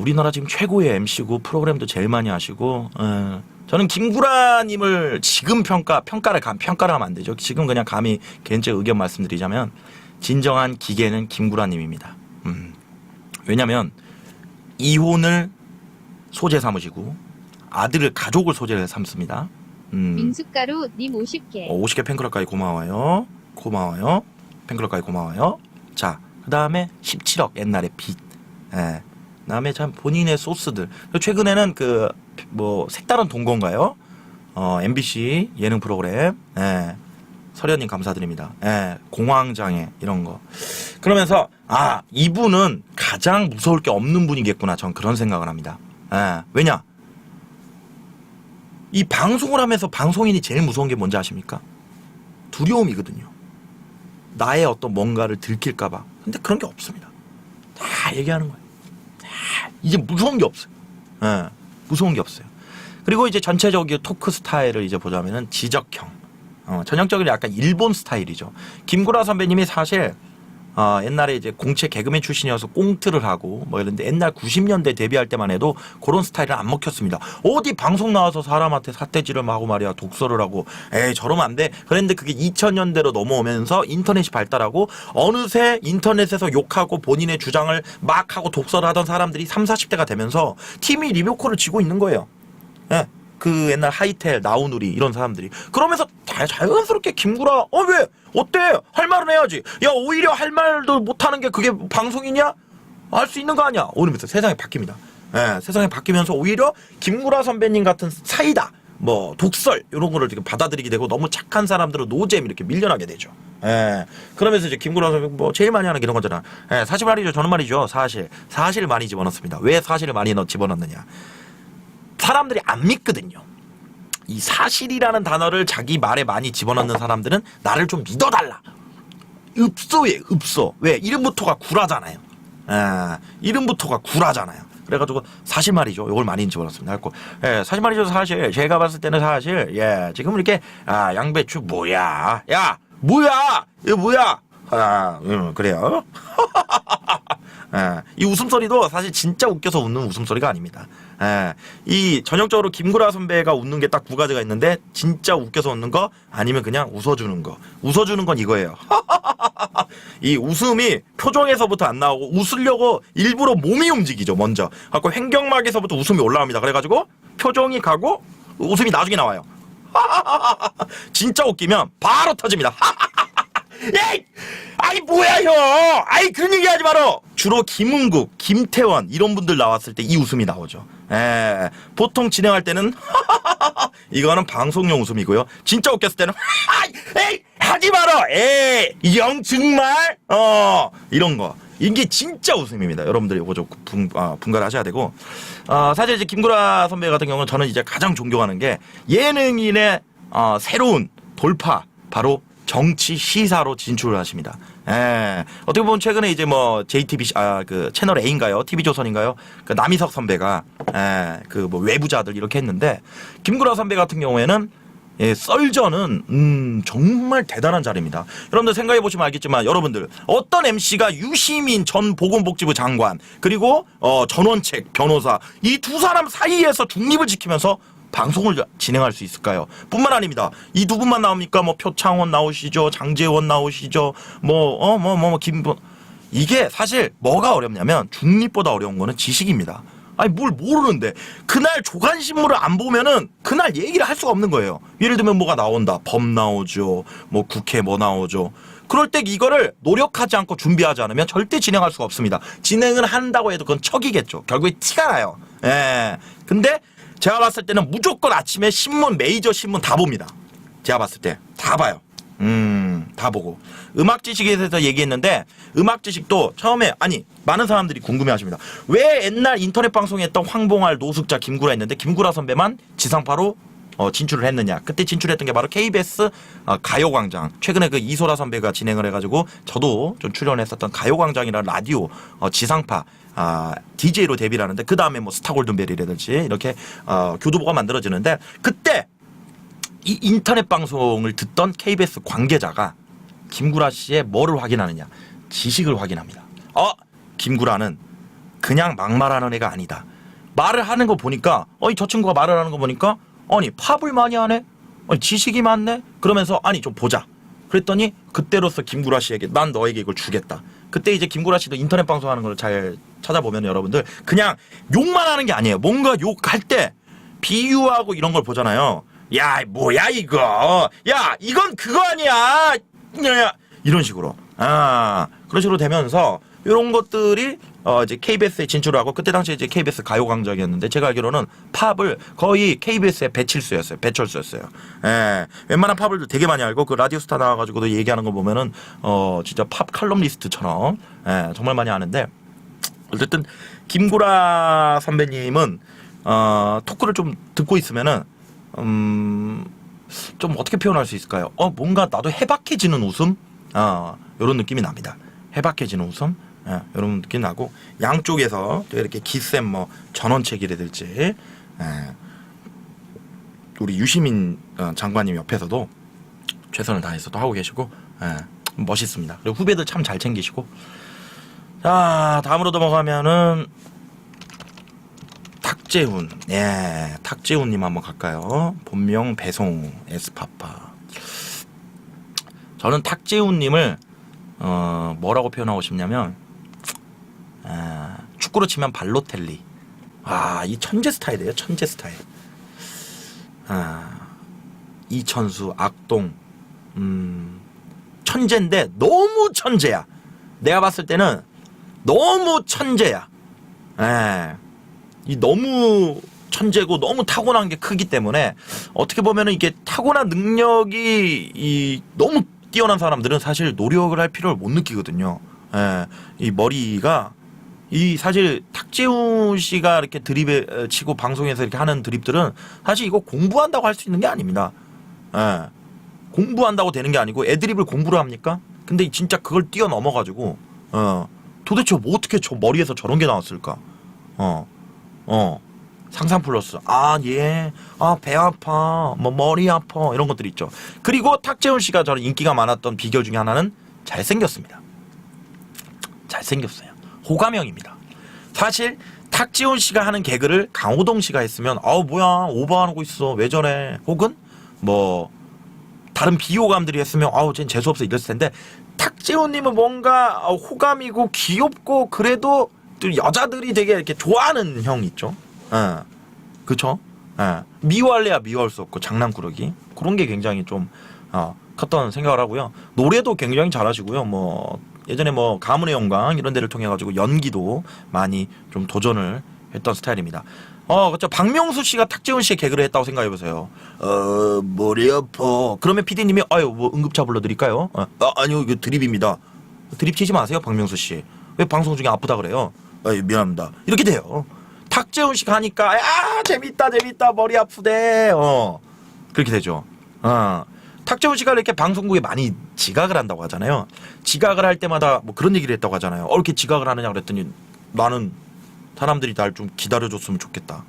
우리나라 지금 최고의 MC고 프로그램도 제일 많이 하시고 저는 김구라님을 지금 평가를 하면 안 되죠. 지금 그냥 감히 개인적 의견 말씀드리자면 진정한 기계는 김구라님입니다. 왜냐하면 이혼을 소재 삼으시고 아들을 가족을 소재를 삼습니다. 민숫가루 님 50개. 50개 팬클럽까지 고마워요. 팬클럽까지 고마워요. 자, 그 다음에 17억 옛날에 빚. 그다음에 참 본인의 소스들. 최근에는 그 뭐 색다른 동거인가요? MBC 예능 프로그램. 설현님 감사드립니다. 공황장애 이런 거. 그러면서 이분은 가장 무서울 게 없는 분이겠구나. 전 그런 생각을 합니다. 왜냐? 이 방송을 하면서 방송인이 제일 무서운 게 뭔지 아십니까? 두려움이거든요. 나의 어떤 뭔가를 들킬까봐. 근데 그런 게 없습니다. 다 얘기하는 거예요. 이제 무서운 게 없어요. 무서운 게 없어요. 그리고 이제 전체적인 토크 스타일을 이제 보자면은 지적형. 전형적인 약간 일본 스타일이죠. 김구라 선배님이 사실 옛날에 이제 공채 개그맨 출신이어서 꽁트를 하고 뭐 이런데 옛날 90년대 데뷔할 때만 해도 그런 스타일은 안 먹혔습니다. 어디 방송 나와서 사람한테 삿대질을 하고 말이야 독설을 하고 에이 저러면 안 돼. 그런데 그게 2000년대로 넘어오면서 인터넷이 발달하고 어느새 인터넷에서 욕하고 본인의 주장을 막 하고 독설을 하던 사람들이 30, 40대가 되면서 팀이 리모컨을 쥐고 있는 거예요. 예. 그 옛날 하이텔, 나우누리 이런 사람들이 그러면서 자연스럽게 김구라 왜 어때 할 말은 해야지 야 오히려 할 말도 못하는 게 그게 방송이냐 할 수 있는 거 아니야 오면서 세상이 바뀝니다. 예, 세상이 바뀌면서 오히려 김구라 선배님 같은 사이다 뭐 독설 이런 거를 지금 받아들이게 되고 너무 착한 사람들은 노잼 이렇게 밀려나게 되죠. 예, 그러면서 이제 김구라 선배님 뭐 제일 많이 하는 게 이런 거잖아. 예, 사실 말이죠. 저는 말이죠. 사실을 많이 집어넣습니다. 왜 사실을 많이 집어넣느냐? 사람들이 안 믿거든요. 이 사실이라는 단어를 자기 말에 많이 집어넣는 사람들은 나를 좀 믿어달라. 읍소예요, 읍소. 왜? 이름부터가 구라잖아요. 이름부터가 구라잖아요. 그래가지고 사실 말이죠. 이걸 많이 집어넣습니다. 예, 사실 말이죠. 사실 제가 봤을 때는 사실 지금 이렇게 양배추 뭐야? 야 뭐야? 이거 뭐야? 그래요. 이 웃음소리도 사실 진짜 웃겨서 웃는 웃음소리가 아닙니다. 이 전형적으로 김구라 선배가 웃는 게 딱 두 가지가 있는데 진짜 웃겨서 웃는 거 아니면 그냥 웃어주는 거. 웃어주는 건 이거예요. 이 웃음이 표정에서부터 안 나오고 웃으려고 일부러 몸이 움직이죠. 먼저. 그래서 횡격막에서부터 웃음이 올라옵니다. 그래가지고 표정이 가고 웃음이 나중에 나와요. 진짜 웃기면 바로 터집니다. 에이! 아이 뭐야 형! 아이 그런 얘기 하지 마라! 주로 김은국, 김태원 이런 분들 나왔을 때 이 웃음이 나오죠. 보통 진행할 때는 이거는 방송용 웃음이고요. 진짜 웃겼을 때는 에이! 하지 마라! 에이! 영 정말? 이런 거. 이게 진짜 웃음입니다. 여러분들이 이거 좀 분간을 하셔야 되고 사실 이제 김구라 선배 같은 경우는 저는 이제 가장 존경하는 게 예능인의 새로운 돌파 바로 정치 시사로 진출을 하십니다. 어떻게 보면 최근에 이제 뭐 JTBC 그 채널 A인가요? TV조선인가요? 그 남희석 선배가 그 뭐 외부자들 이렇게 했는데 김구라 선배 같은 경우에는 썰전은 정말 대단한 자리입니다. 여러분들 생각해 보시면 알겠지만 여러분들 어떤 MC가 유시민 전 보건복지부 장관 그리고 전원책 변호사 이 두 사람 사이에서 중립을 지키면서 방송을 진행할 수 있을까요? 뿐만 아닙니다. 이 두 분만 나옵니까? 뭐 표창원 나오시죠, 장재원 나오시죠, 김분 이게 사실 뭐가 어렵냐면 중립보다 어려운 거는 지식입니다. 아니 뭘 모르는데 그날 조간신문을 안 보면은 그날 얘기를 할 수가 없는 거예요. 예를 들면 뭐가 나온다, 법 나오죠, 뭐 국회 뭐 나오죠. 그럴 때 이거를 노력하지 않고 준비하지 않으면 절대 진행할 수가 없습니다. 진행을 한다고 해도 그건 척이겠죠. 결국에 티가 나요. 근데 제가 봤을 때는 무조건 아침에 신문, 메이저 신문 다 봅니다. 제가 봤을 때. 다 봐요. 다 보고. 음악 지식에 대해서 얘기했는데, 음악 지식도 처음에, 많은 사람들이 궁금해 하십니다. 왜 옛날 인터넷 방송에 했던 황봉알, 노숙자, 김구라 했는데, 김구라 선배만 지상파로 진출을 했느냐. 그때 진출했던 게 바로 KBS 가요광장. 최근에 그 이소라 선배가 진행을 해가지고, 저도 좀 출연했었던 가요광장이라는 라디오, 지상파, DJ로 데뷔를 하는데 그 다음에 뭐 스타 골든벨이라든지 이렇게 교두보가 만들어지는데 그때 이 인터넷 방송을 듣던 KBS 관계자가 김구라 씨의 뭐를 확인하느냐 지식을 확인합니다. 김구라는 그냥 막말하는 애가 아니다. 말을 하는 거 보니까 저 친구가 말을 하는 거 보니까 팝을 많이 하네. 지식이 많네. 그러면서 좀 보자. 그랬더니 그때로서 김구라 씨에게 난 너에게 이걸 주겠다. 그때 이제 김구라 씨도 인터넷 방송하는 걸 잘 찾아보면 여러분들 그냥 욕만 하는 게 아니에요. 뭔가 욕할 때 비유하고 이런 걸 보잖아요. 야 뭐야 이거. 야 이건 그거 아니야. 이런 식으로. 그런 식으로 되면서 이런 것들이 이제 KBS에 진출하고 그때 당시에 이제 KBS 가요광장이었는데 제가 알기로는 팝을 거의 KBS의 배철수였어요. 웬만한 팝을 되게 많이 알고 그 라디오스타 나와가지고도 얘기하는 거 보면은 진짜 팝 칼럼니스트처럼 정말 많이 아는데 어쨌든 김구라 선배님은 토크를 좀 듣고 있으면은 좀 어떻게 표현할 수 있을까요? 뭔가 나도 해박해지는 웃음 이런 느낌이 납니다. 해박해지는 웃음. 이런 느낌 나고 양쪽에서 또 이렇게 기쌤 뭐 전원책이라든지 우리 유시민 장관님 옆에서도 최선을 다해서 또 하고 계시고 예, 멋있습니다. 그리고 후배들 참 잘 챙기시고. 자, 다음으로 넘어가면은 탁재훈. 예, 탁재훈님 한번 갈까요? 본명 배송 에스파파. 저는 탁재훈님을 뭐라고 표현하고 싶냐면 축구로 치면 발로텔리. 이 천재 스타일이에요. 천재 스타일. 이천수, 악동. 천재인데 너무 천재야. 내가 봤을 때는 너무 천재야. 이 너무 천재고 너무 타고난 게 크기 때문에 어떻게 보면은 이게 타고난 능력이 너무 뛰어난 사람들은 사실 노력을 할 필요를 못 느끼거든요. 이 머리가 사실 탁재훈 씨가 이렇게 드립에 치고 방송에서 이렇게 하는 드립들은 사실 이거 공부한다고 할 수 있는 게 아닙니다. 공부한다고 되는 게 아니고 애드립을 공부를 합니까? 근데 진짜 그걸 뛰어넘어가지고 도대체 뭐 어떻게 저 머리에서 저런 게 나왔을까? 상상 플러스 배 아파 뭐 머리 아파 이런 것들이 있죠. 그리고 탁재훈 씨가 저는 인기가 많았던 비결 중에 하나는 잘생겼습니다. 잘생겼어요. 호감형입니다. 사실 탁재훈 씨가 하는 개그를 강호동 씨가 했으면 뭐야 오버하고 있어 왜 저래, 혹은 뭐 다른 비호감들이 했으면 쟨 재수없어 이랬을 텐데, 탁재훈님은 뭔가 호감이고 귀엽고 그래도 또 여자들이 되게 이렇게 좋아하는 형 있죠. 그쵸? 미워할래야 미워할 수 없고 장난꾸러기 그런 게 굉장히 좀 컸던 생각을 하고요. 노래도 굉장히 잘하시고요. 뭐 예전에 뭐 가문의 영광 이런 데를 통해 가지고 연기도 많이 좀 도전을 했던 스타일입니다. 그렇죠. 박명수 씨가 탁재훈 씨의 개그를 했다고 생각해 보세요. 머리 아파. 그러면 PD님이 뭐 응급차 불러드릴까요? 아니요, 이거 드립입니다. 드립 치지 마세요, 박명수 씨. 왜 방송 중에 아프다 그래요? 미안합니다. 이렇게 돼요. 탁재훈 씨가 하니까 재밌다 머리 아프대. 그렇게 되죠. 탁재훈 씨가 이렇게 방송국에 많이 지각을 한다고 하잖아요. 지각을 할 때마다 뭐 그런 얘기를 했다고 하잖아요. 이렇게 지각을 하느냐 그랬더니 나는 사람들이 날 좀 기다려줬으면 좋겠다.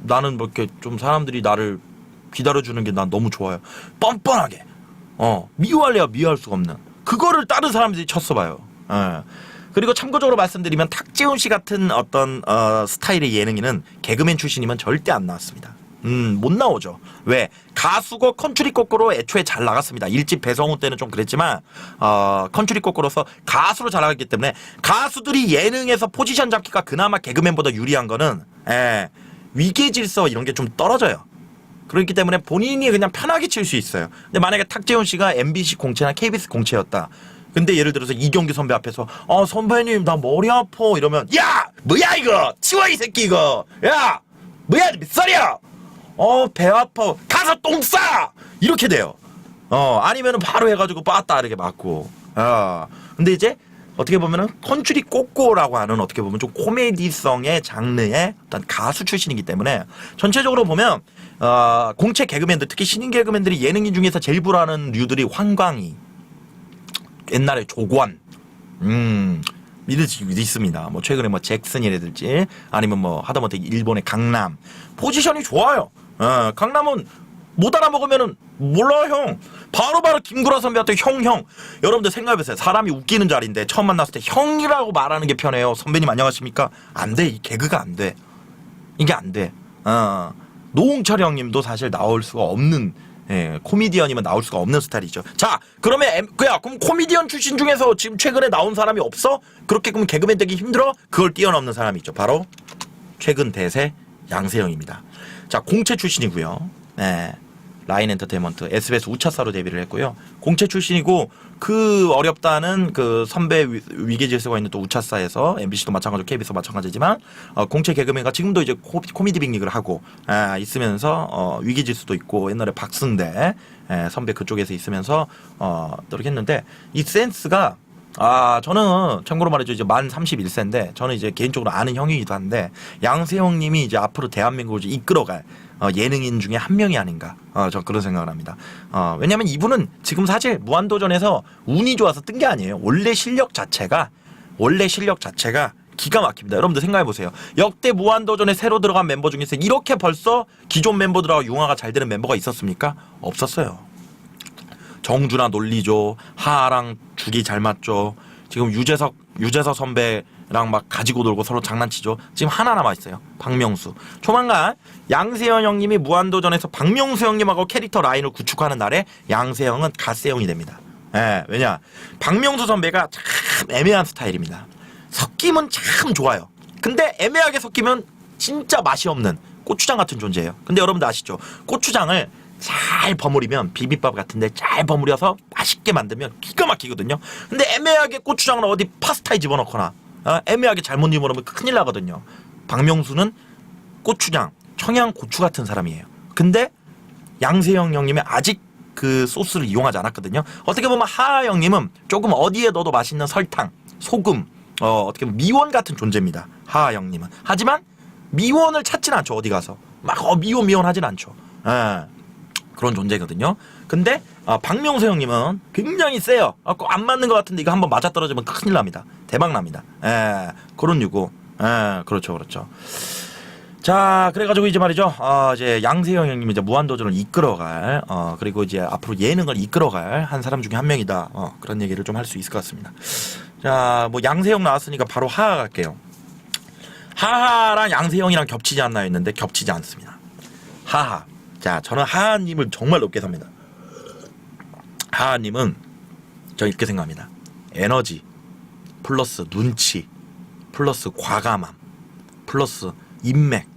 나는 뭐 이렇게 좀 사람들이 나를 기다려주는 게 난 너무 좋아요. 뻔뻔하게. 미워할래야 미워할 수가 없는. 그거를 다른 사람들이 쳤어봐요. 그리고 참고적으로 말씀드리면 탁재훈 씨 같은 어떤 스타일의 예능인은 개그맨 출신이면 절대 안 나왔습니다. 못 나오죠. 왜? 가수고 컨츄리 꼬꼬로 애초에 잘 나갔습니다. 1집 배성우 때는 좀 그랬지만 컨츄리 꼬꼬로서 가수로 잘 나갔기 때문에 가수들이 예능에서 포지션 잡기가 그나마 개그맨보다 유리한 거는 위계 질서 이런 게 좀 떨어져요. 그렇기 때문에 본인이 그냥 편하게 칠 수 있어요. 근데 만약에 탁재훈 씨가 MBC 공채나 KBS 공채였다. 근데 예를 들어서 이경규 선배 앞에서 선배님 나 머리 아파 이러면 야 뭐야 이거 치워 이 새끼 이거 야 뭐야 몇 살이야 배 아파 가서 똥 싸 이렇게 돼요. 아니면은 바로 해가지고 빠따 이렇게 맞고. 근데 이제 어떻게 보면은 컨츄리 꼬꼬라고 하는 어떻게 보면 좀 코미디성의 장르의 어떤 가수 출신이기 때문에 전체적으로 보면 공채 개그맨들 특히 신인 개그맨들이 예능인 중에서 제일 불하는 류들이 황광희, 옛날에 조관, 있습니다. 뭐 최근에 뭐 잭슨이라든지 아니면 뭐 하다못해 일본의 강남 포지션이 좋아요. 강남은 못 알아먹으면은 몰라 형. 바로바로 김구라 선배한테 형. 여러분들 생각해보세요. 사람이 웃기는 자리인데 처음 만났을 때 형이라고 말하는 게 편해요. 선배님 안녕하십니까? 안 돼. 이 개그가 안 돼. 이게 안 돼. 노홍철 형님도 사실 나올 수가 없는 코미디언이면 나올 수가 없는 스타일이죠. 자, 그러면 그럼 코미디언 출신 중에서 지금 최근에 나온 사람이 없어? 그렇게 그럼 개그맨 되기 힘들어? 그걸 뛰어넘는 사람이 있죠. 바로 최근 대세 양세형입니다. 자, 공채 출신이고요. 라인 엔터테인먼트 SBS 우차사로 데뷔를 했고요. 공채 출신이고 그 어렵다는 그 선배 위계 질서가 있는 또 우차사에서 MBC도 마찬가지고 KBS도 마찬가지지만 공채 개그맨가 지금도 이제 코미디 빅리그를 하고 있으면서 위계 질서도 있고 옛날에 박승대 선배 그쪽에서 있으면서 이렇게 했는데 이 센스가 저는 참고로 말이죠. 이제 만 31세인데 저는 이제 개인적으로 아는 형이기도 한데 양세형 님이 이제 앞으로 대한민국을 이끌어갈 예능인 중에 한 명이 아닌가. 저 그런 생각을 합니다. 왜냐면 이분은 지금 사실 무한도전에서 운이 좋아서 뜬 게 아니에요. 원래 실력 자체가 기가 막힙니다. 여러분들 생각해보세요. 역대 무한도전에 새로 들어간 멤버 중에서 이렇게 벌써 기존 멤버들하고 융화가 잘 되는 멤버가 있었습니까? 없었어요. 정준하 논리죠. 하하랑 죽이 잘 맞죠. 지금 유재석 선배랑 막 가지고 놀고 서로 장난치죠. 지금 하나 남아있어요. 박명수. 조만간 양세형 형님이 무한도전에서 박명수 형님하고 캐릭터 라인을 구축하는 날에 양세형은 갓세형이 됩니다. 예, 왜냐 박명수 선배가 참 애매한 스타일입니다. 섞이면 참 좋아요. 근데 애매하게 섞이면 진짜 맛이 없는 고추장 같은 존재예요. 근데 여러분들 아시죠? 고추장을 잘 버무리면 비빔밥 같은데 잘 버무려서 맛있게 만들면 기가 막히거든요. 근데 애매하게 고추장을 어디 파스타에 집어넣거나 애매하게 잘못 집어넣으면 큰일 나거든요. 박명수는 고추장, 청양고추 같은 사람이에요. 근데 양세형 형님이 아직 그 소스를 이용하지 않았거든요. 어떻게 보면 하하 형님은 조금 어디에 넣어도 맛있는 설탕, 소금, 어떻게 보면 미원 같은 존재입니다. 하하 형님은. 하지만 미원을 찾지는 않죠. 어디 가서 막 미원 하진 않죠. 그런 존재거든요. 근데 박명수 형님은 굉장히 세요. 꼭 안 맞는 것 같은데 이거 한번 맞아떨어지면 큰일 납니다. 대박 납니다. 그런 유고. 그렇죠. 자, 그래가지고 이제 말이죠. 이제 양세형 형님이 이제 무한도전을 이끌어갈, 그리고 이제 앞으로 예능을 이끌어갈 한 사람 중에 한 명이다. 그런 얘기를 좀 할 수 있을 것 같습니다. 자, 뭐 양세형 나왔으니까 바로 하하 갈게요. 하하랑 양세형이랑 겹치지 않나 했는데 겹치지 않습니다. 하하. 자, 저는 하하님을 정말 높게 삽니다. 하하님은 저 이렇게 생각합니다. 에너지 플러스 눈치 플러스 과감함 플러스 인맥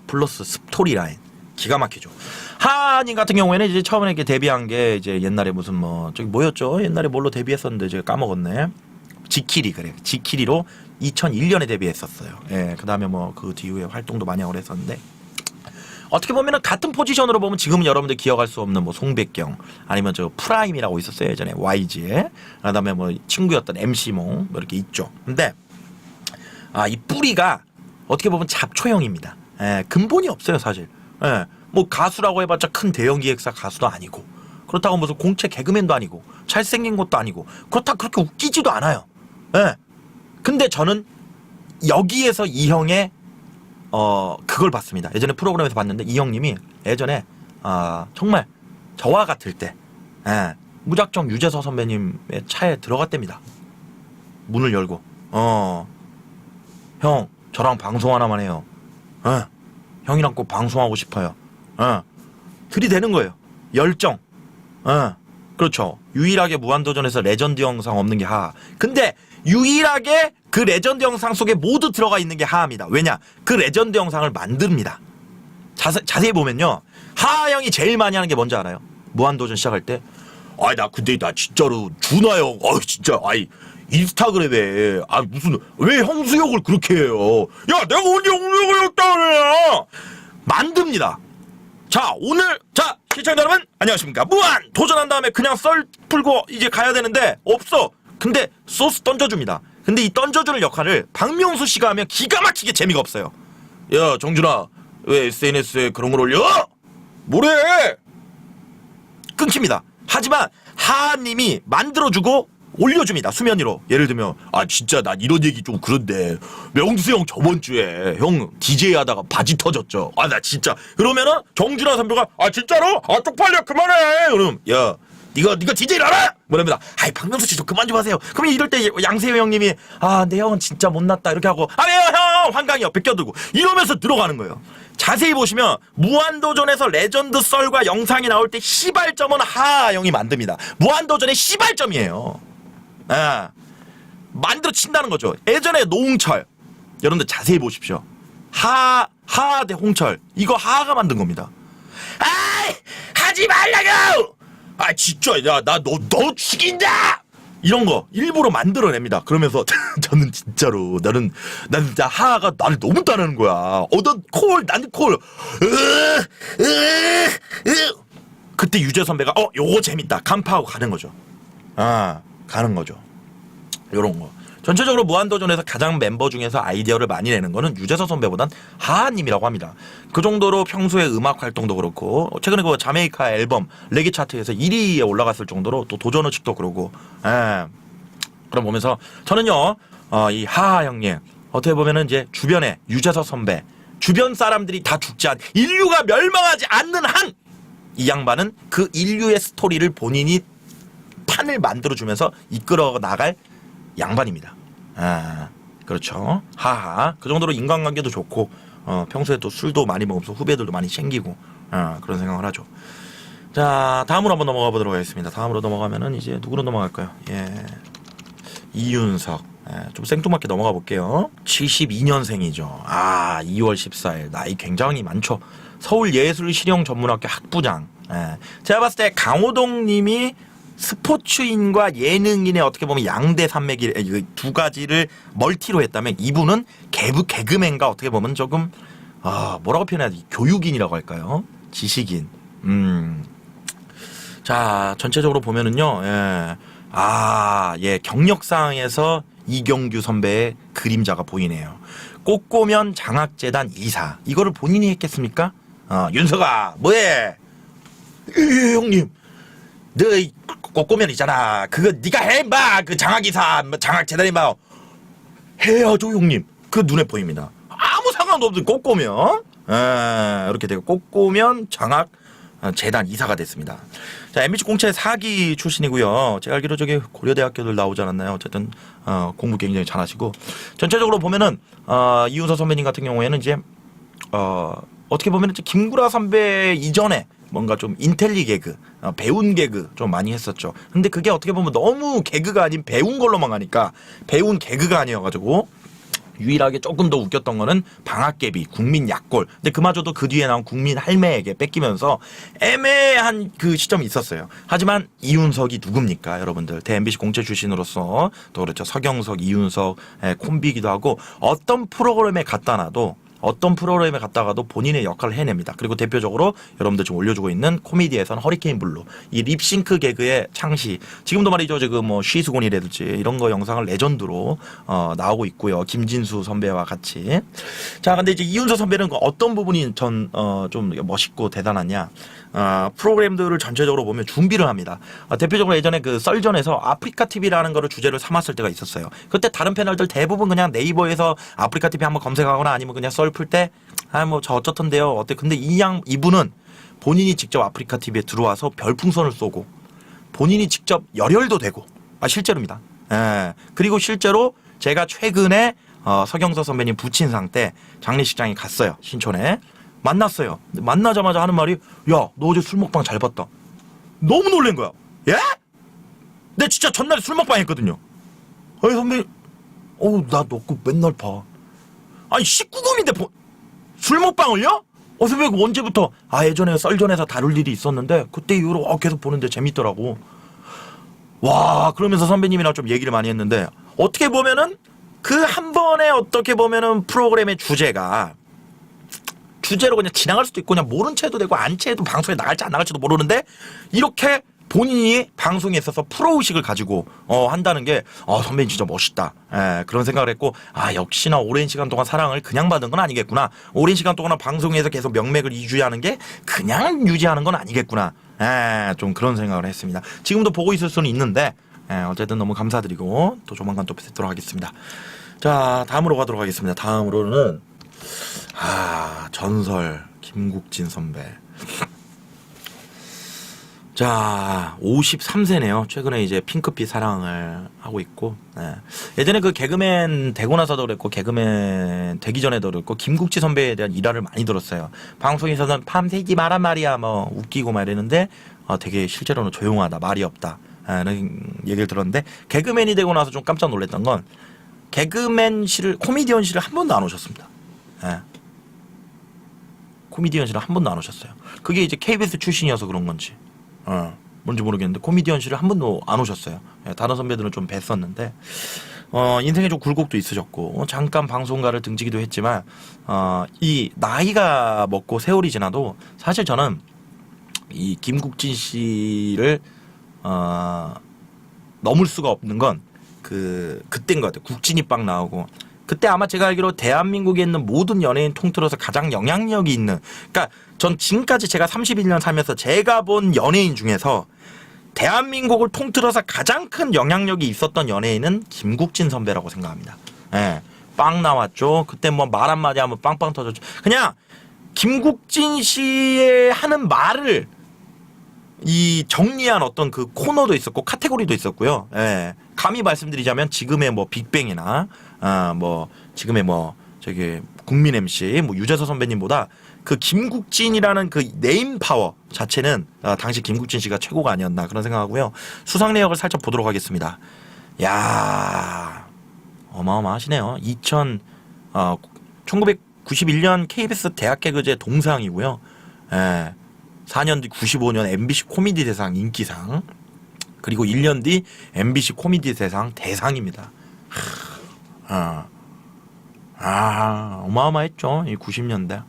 플러스 스토리 라인 기가 막히죠. 하하님 같은 경우에는 이제 처음에 이렇게 데뷔한 게 이제 옛날에 무슨 뭐 저기 뭐였죠? 옛날에 뭘로 데뷔했었는데 제가 까먹었네. 지키리 그래. 지키리로 2001년에 데뷔했었어요. 예, 그다음에 뭐 그 뒤후에 활동도 많이 하고 그랬었는데 어떻게 보면은 같은 포지션으로 보면 지금은 여러분들 기억할 수 없는 뭐 송백경 아니면 저 프라임이라고 있었어요 예전에 YG에. 그다음에 뭐 친구였던 MC몽 뭐 이렇게 있죠. 근데 이 뿌리가 어떻게 보면 잡초형입니다. 근본이 없어요 사실. 뭐 가수라고 해봤자 큰 대형 기획사 가수도 아니고 그렇다고 무슨 공채 개그맨도 아니고 잘생긴 것도 아니고 그렇다고 그렇게 웃기지도 않아요. 근데 저는 여기에서 이 형의 그걸 봤습니다. 예전에 프로그램에서 봤는데 이 형님이 예전에 정말 저와 같을 때 무작정 유재석 선배님의 차에 들어갔답니다. 문을 열고 형 저랑 방송 하나만 해요. 형이랑 꼭 방송하고 싶어요. 들이대는 거예요. 열정. 그렇죠. 유일하게 무한도전에서 레전드 영상 없는 게 하하. 근데 유일하게 그 레전드 영상 속에 모두 들어가 있는 게 하하입니다. 왜냐? 그 레전드 영상을 만듭니다. 자세히 보면요. 하하 형이 제일 많이 하는 게 뭔지 알아요? 무한도전 시작할 때 근데 나 진짜로 준하 형 진짜 인스타그램에 무슨 왜 형수욕을 그렇게 해요? 야 내가 언제 형수욕을 했다 그래요? 만듭니다. 자 오늘 시청자 여러분 안녕하십니까? 무한 도전한 다음에 그냥 썰 풀고 이제 가야 되는데 없어. 근데 소스 던져줍니다. 근데 이 던져주는 역할을 박명수 씨가 하면 기가 막히게 재미가 없어요. 야 정준아 왜 SNS에 그런 걸 올려? 뭐래? 끊깁니다. 하지만 하하님이 만들어주고 올려줍니다. 수면 위로. 예를 들면 진짜 난 이런 얘기 좀 그런데 명수 형 저번 주에 형 DJ 하다가 바지 터졌죠. 나 진짜 그러면은 정준하 선배가 진짜로? 쪽팔려 그만해. 그럼 야 네가 DJ를 알아? 뭐랍니다. 박명수 씨 좀 그만 좀 하세요. 그러면 이럴 때 양세형 형님이 내 형은 진짜 못났다 이렇게 하고 왜요 형 환강이 옆에 껴들고 이러면서 들어가는 거예요. 자세히 보시면 무한도전에서 레전드 썰과 영상이 나올 때 시발점은 하하 형이 만듭니다. 무한도전의 시발점이에요. 만들어 친다는 거죠. 예전에 노홍철 여러분들 자세히 보십시오. 하하 대 홍철 이거 하하가 만든 겁니다. 하지 말라고. 진짜 야 나 너 죽인다 이런 거 일부러 만들어냅니다. 그러면서 저는 진짜로 나는 진짜 하하가 나를 너무 따르는 거야. 나는 콜 그때 유재 선배가 요거 재밌다 간파하고 가는 거죠. 가는 거죠. 요런 거. 전체적으로 무한도전에서 가장 멤버 중에서 아이디어를 많이 내는 거는 유재석 선배보단 하하님이라고 합니다. 그 정도로 평소에 음악 활동도 그렇고 최근에 그 자메이카 앨범 레게 차트에서 1위에 올라갔을 정도로 또 도전의식도 그러고 그럼 보면서 저는요 이 하하 형님 어떻게 보면은 이제 주변에 유재석 선배, 주변 사람들이 다 죽지 않, 인류가 멸망하지 않는 한 이 양반은 그 인류의 스토리를 본인이 판을 만들어주면서 이끌어 나갈 양반입니다. 아, 그렇죠. 하하. 그 정도로 인간관계도 좋고, 평소에 또 술도 많이 먹으면서 후배들도 많이 챙기고, 그런 생각을 하죠. 자, 다음으로 한번 넘어가 보도록 하겠습니다. 다음으로 넘어가면은 이제 누구로 넘어갈까요? 예. 이윤석. 예, 좀 생뚱맞게 넘어가 볼게요. 72년생이죠. 아, 2월 14일. 나이 굉장히 많죠. 서울예술실용전문학교 학부장. 예. 제가 봤을 때 강호동 님이 스포츠인과 예능인의 어떻게 보면 양대 산맥이 두 가지를 멀티로 했다면 이분은 개그맨과 어떻게 보면 조금 뭐라고 표현해야 되지? 교육인이라고 할까요? 지식인. 자, 전체적으로 보면은요. 예, 경력상에서 이경규 선배의 그림자가 보이네요. 꽃고면 장학재단 이사. 이거를 본인이 했겠습니까? 윤석아, 뭐해? 예, 형님. 너 꽃고면 있잖아. 그거 네가 해, 임마. 그 장학이사, 장학재단, 임마. 해야죠, 형님. 그 눈에 보입니다. 아무 상관도 없는 꽃고면. 이렇게 되고 꽃고면 장학 재단 이사가 됐습니다. 자, MBC 공채 4기 출신이고요. 제가 알기로 저기 고려대학교들 나오지 않았나요? 어쨌든 공부 굉장히 잘하시고 전체적으로 보면은 이윤서 선배님 같은 경우에는 이제 어떻게 보면은 김구라 선배 이전에 뭔가 좀 인텔리 개그, 배운 개그 좀 많이 했었죠. 근데 그게 어떻게 보면 너무 개그가 아닌 배운 걸로만 가니까 배운 개그가 아니어가지고 유일하게 조금 더 웃겼던 거는 방학개비, 국민 약골. 근데 그마저도 그 뒤에 나온 국민 할매에게 뺏기면서 애매한 그 시점이 있었어요. 하지만 이윤석이 누굽니까, 여러분들? 대 MBC 공채 출신으로서 또 그렇죠. 서경석, 이윤석 콤비기도 하고 어떤 프로그램에 갖다 놔도 어떤 프로그램에 갔다가도 본인의 역할을 해냅니다. 그리고 대표적으로 여러분들 지금 올려주고 있는 코미디에서는 허리케인 블루, 이 립싱크 개그의 창시. 지금도 말이죠, 지금 뭐 쉬수곤이라든지 이런 거 영상을 레전드로 나오고 있고요. 김진수 선배와 같이. 자, 근데 이제 이윤서 선배는 어떤 부분이 좀 멋있고 대단하냐? 프로그램들을 전체적으로 보면 준비를 합니다. 대표적으로 예전에 그 썰전에서 아프리카 TV라는 거를 주제로 삼았을 때가 있었어요. 그때 다른 패널들 대부분 그냥 네이버에서 아프리카 TV 한번 검색하거나 아니면 그냥 썰 풀 때 뭐 저 어쩌던데요 어때? 근데 이분은 본인이 직접 아프리카 TV에 들어와서 별풍선을 쏘고 본인이 직접 열혈도 되고 실제로입니다. 예. 그리고 실제로 제가 최근에 서경석 선배님 부친상 때 장례식장에 갔어요. 신촌에. 만났어요. 만나자마자 하는 말이, 야, 너 어제 술 먹방 잘 봤다. 너무 놀란 거야. 예? 내 진짜 전날에 술 먹방 했거든요. 아니, 선배님, 나 너 그 맨날 봐. 아니, 19금인데 술 먹방을요? 선배님, 언제부터? 예전에 썰전에서 다룰 일이 있었는데, 그때 이후로 계속 보는데 재밌더라고. 와, 그러면서 선배님이랑 좀 얘기를 많이 했는데, 어떻게 보면은, 그 한 번에 어떻게 보면은 프로그램의 주제로 그냥 지나갈 수도 있고 그냥 모른 채 해도 되고 안 채 해도 방송에 나갈지 안 나갈지도 모르는데 이렇게 본인이 방송에 있어서 프로의식을 가지고 한다는 게 선배님 진짜 멋있다. 그런 생각을 했고 역시나 오랜 시간 동안 사랑을 그냥 받은 건 아니겠구나. 오랜 시간 동안 방송에서 계속 명맥을 유지하는 게 그냥 유지하는 건 아니겠구나. 좀 그런 생각을 했습니다. 지금도 보고 있을 수는 있는데 어쨌든 너무 감사드리고 또 조만간 또 뵙도록 하겠습니다. 자, 다음으로 가도록 하겠습니다. 다음으로는 전설 김국진 선배. 자, 53세네요. 최근에 이제 핑크빛 사랑을 하고 있고, 예전에 그 개그맨 되고 나서도 그랬고, 개그맨 되기 전에도 그랬고, 김국진 선배에 대한 일화를 많이 들었어요. 방송에서는 밤새지 마란 말이야, 뭐, 웃기고 막 이랬는데, 되게 실제로는 조용하다, 말이 없다, 라는 얘기를 들었는데, 개그맨이 되고 나서 좀 깜짝 놀랐던 건, 코미디언실을 한 번도 안 오셨습니다. 코미디언실을 한 번도 안 오셨어요. 그게 이제 KBS 출신이어서 그런 건지 뭔지 모르겠는데 코미디언실을 한 번도 안 오셨어요. 다른 선배들은 좀 뵀었는데 인생에 좀 굴곡도 있으셨고 잠깐 방송가를 등지기도 했지만 이 나이가 먹고 세월이 지나도 사실 저는 이 김국진 씨를 넘을 수가 없는 건 그때인 것 같아요. 국진이 빵 나오고 그때 아마 제가 알기로 대한민국에 있는 모든 연예인 통틀어서 가장 영향력이 있는, 그러니까 전 지금까지 제가 31년 살면서 제가 본 연예인 중에서 대한민국을 통틀어서 가장 큰 영향력이 있었던 연예인은 김국진 선배라고 생각합니다. 빵 나왔죠. 그때 뭐 말 한마디 하면 빵빵 터졌죠. 그냥 김국진 씨의 하는 말을 이 정리한 어떤 그 코너도 있었고 카테고리도 있었고요. 예. 감히 말씀드리자면 지금의 뭐 빅뱅이나 뭐 지금의 뭐 저기 국민 MC 뭐 유재석 선배님보다 그 김국진이라는 그 네임 파워 자체는 당시 김국진 씨가 최고가 아니었나 그런 생각하고요. 수상 내역을 살짝 보도록 하겠습니다. 야, 어마어마하시네요. 1991년 KBS 대학개그제 동상이고요. 예. 4년 뒤 95년 MBC 코미디 대상 인기상, 그리고 1년 뒤 MBC 코미디 대상 대상입니다. 어마어마했죠. 이 90년대.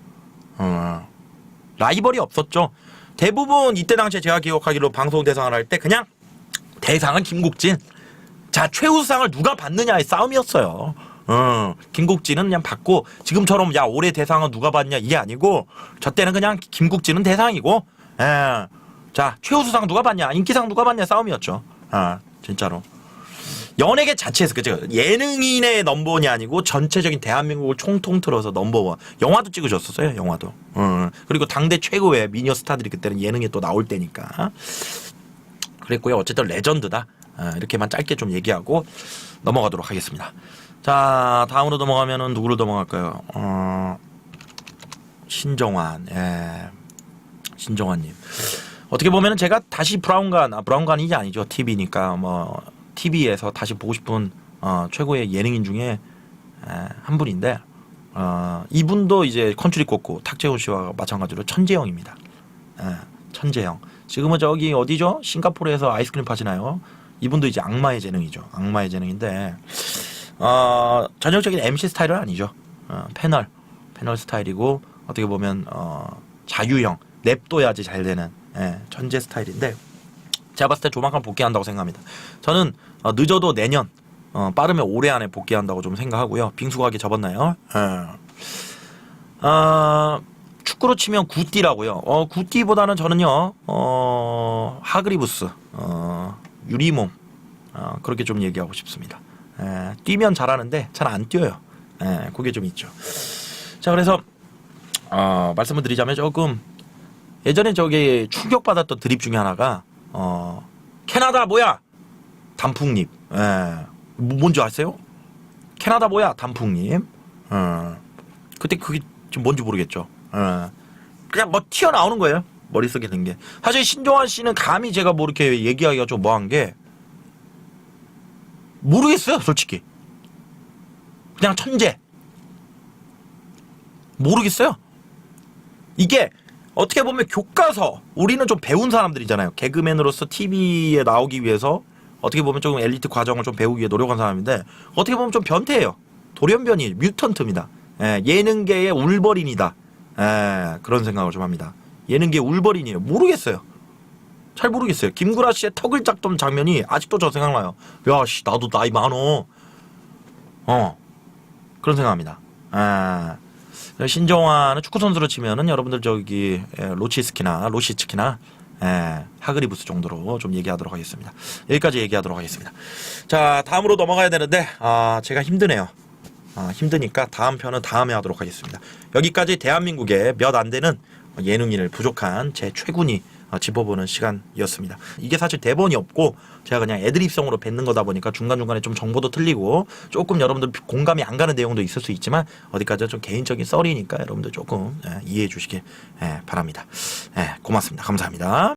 라이벌이 없었죠. 대부분 이때 당시에 제가 기억하기로 방송 대상을 할 때 그냥 대상은 김국진. 자, 최우수상을 누가 받느냐의 싸움이었어요. 김국진은 그냥 받고, 지금처럼 야 올해 대상은 누가 받냐 이게 아니고, 저 때는 그냥 김국진은 대상이고, 자 최우수상 누가 받냐, 인기상 누가 받냐 싸움이었죠. 진짜로 연예계 자체에서 그죠, 예능인의 넘버원이 아니고 전체적인 대한민국을 총통 틀어서 넘버원. 영화도 찍으셨었어요, 영화도. 그리고 당대 최고의 미녀 스타들이 그때는 예능에 또 나올 때니까 그랬고요. 어쨌든 레전드다. 이렇게만 짧게 좀 얘기하고 넘어가도록 하겠습니다. 자, 다음으로 넘어가면은 누구로 넘어갈까요? 신정환. 신정환님. 어떻게 보면은 제가 다시 브라운관이 아니죠. TV니까 뭐 TV에서 다시 보고 싶은 최고의 예능인 중에 한 분인데, 이분도 이제 컨츄리 꼬꼬 탁재훈 씨와 마찬가지로 천재형입니다. 천재형. 지금은 저기 어디죠? 싱가포르에서 아이스크림 파시나요? 이분도 이제 악마의 재능이죠. 악마의 재능인데, 전형적인 MC 스타일은 아니죠. 패널 스타일이고, 어떻게 보면 자유형, 냅둬야지 잘 되는 천재 스타일인데, 제가 봤을 때 조만간 복귀한다고 생각합니다. 저는 늦어도 내년, 빠르면 올해 안에 복귀한다고 좀 생각하고요. 빙수가게 접었나요? 축구로 치면 굿띠라고요. 굿띠보다는 저는요, 하그리부스, 유리몸, 그렇게 좀 얘기하고 싶습니다. 뛰면 잘하는데 잘 안 뛰어요. 그게 좀 있죠. 자, 그래서 말씀을 드리자면 조금 예전에 저기 충격받았던 드립 중에 하나가, 캐나다 뭐야? 단풍잎. 뭔지 아세요? 캐나다 뭐야? 단풍잎. 그때 그게 좀 뭔지 모르겠죠. 그냥 뭐 튀어나오는 거예요. 머릿속에 든 게. 사실 신정환 씨는 감히 제가 뭐 이렇게 얘기하기가 좀 뭐한 게, 모르겠어요, 솔직히. 그냥 천재. 모르겠어요. 이게 어떻게 보면 교과서, 우리는 좀 배운 사람들이잖아요. 개그맨으로서 TV에 나오기 위해서 어떻게 보면 조금 엘리트 과정을 좀 배우기 위해 노력한 사람인데, 어떻게 보면 좀 변태예요. 돌연변이, 뮤턴트입니다. 예능계의 울버린이다. 그런 생각을 좀 합니다. 예능계 울버린이에요. 모르겠어요. 잘 모르겠어요. 김구라 씨의 턱을 잡던 장면이 아직도 저 생각나요. 야, 씨, 나도 나이 많어. 그런 생각합니다. 신정환은 축구 선수로 치면은 여러분들 저기 로시츠키나 하그리부스 정도로 좀 얘기하도록 하겠습니다. 여기까지 얘기하도록 하겠습니다. 자, 다음으로 넘어가야 되는데, 제가 힘드네요. 힘드니까 다음 편은 다음에 하도록 하겠습니다. 여기까지 대한민국에 몇 안 되는 예능인을 부족한 제 최군이 짚어보는 시간이었습니다. 이게 사실 대본이 없고 제가 그냥 애드립성으로 뱉는 거다 보니까 중간중간에 좀 정보도 틀리고 조금 여러분들 공감이 안 가는 내용도 있을 수 있지만, 어디까지 좀 개인적인 썰이니까 여러분들 조금 이해해 주시길 바랍니다. 고맙습니다. 감사합니다.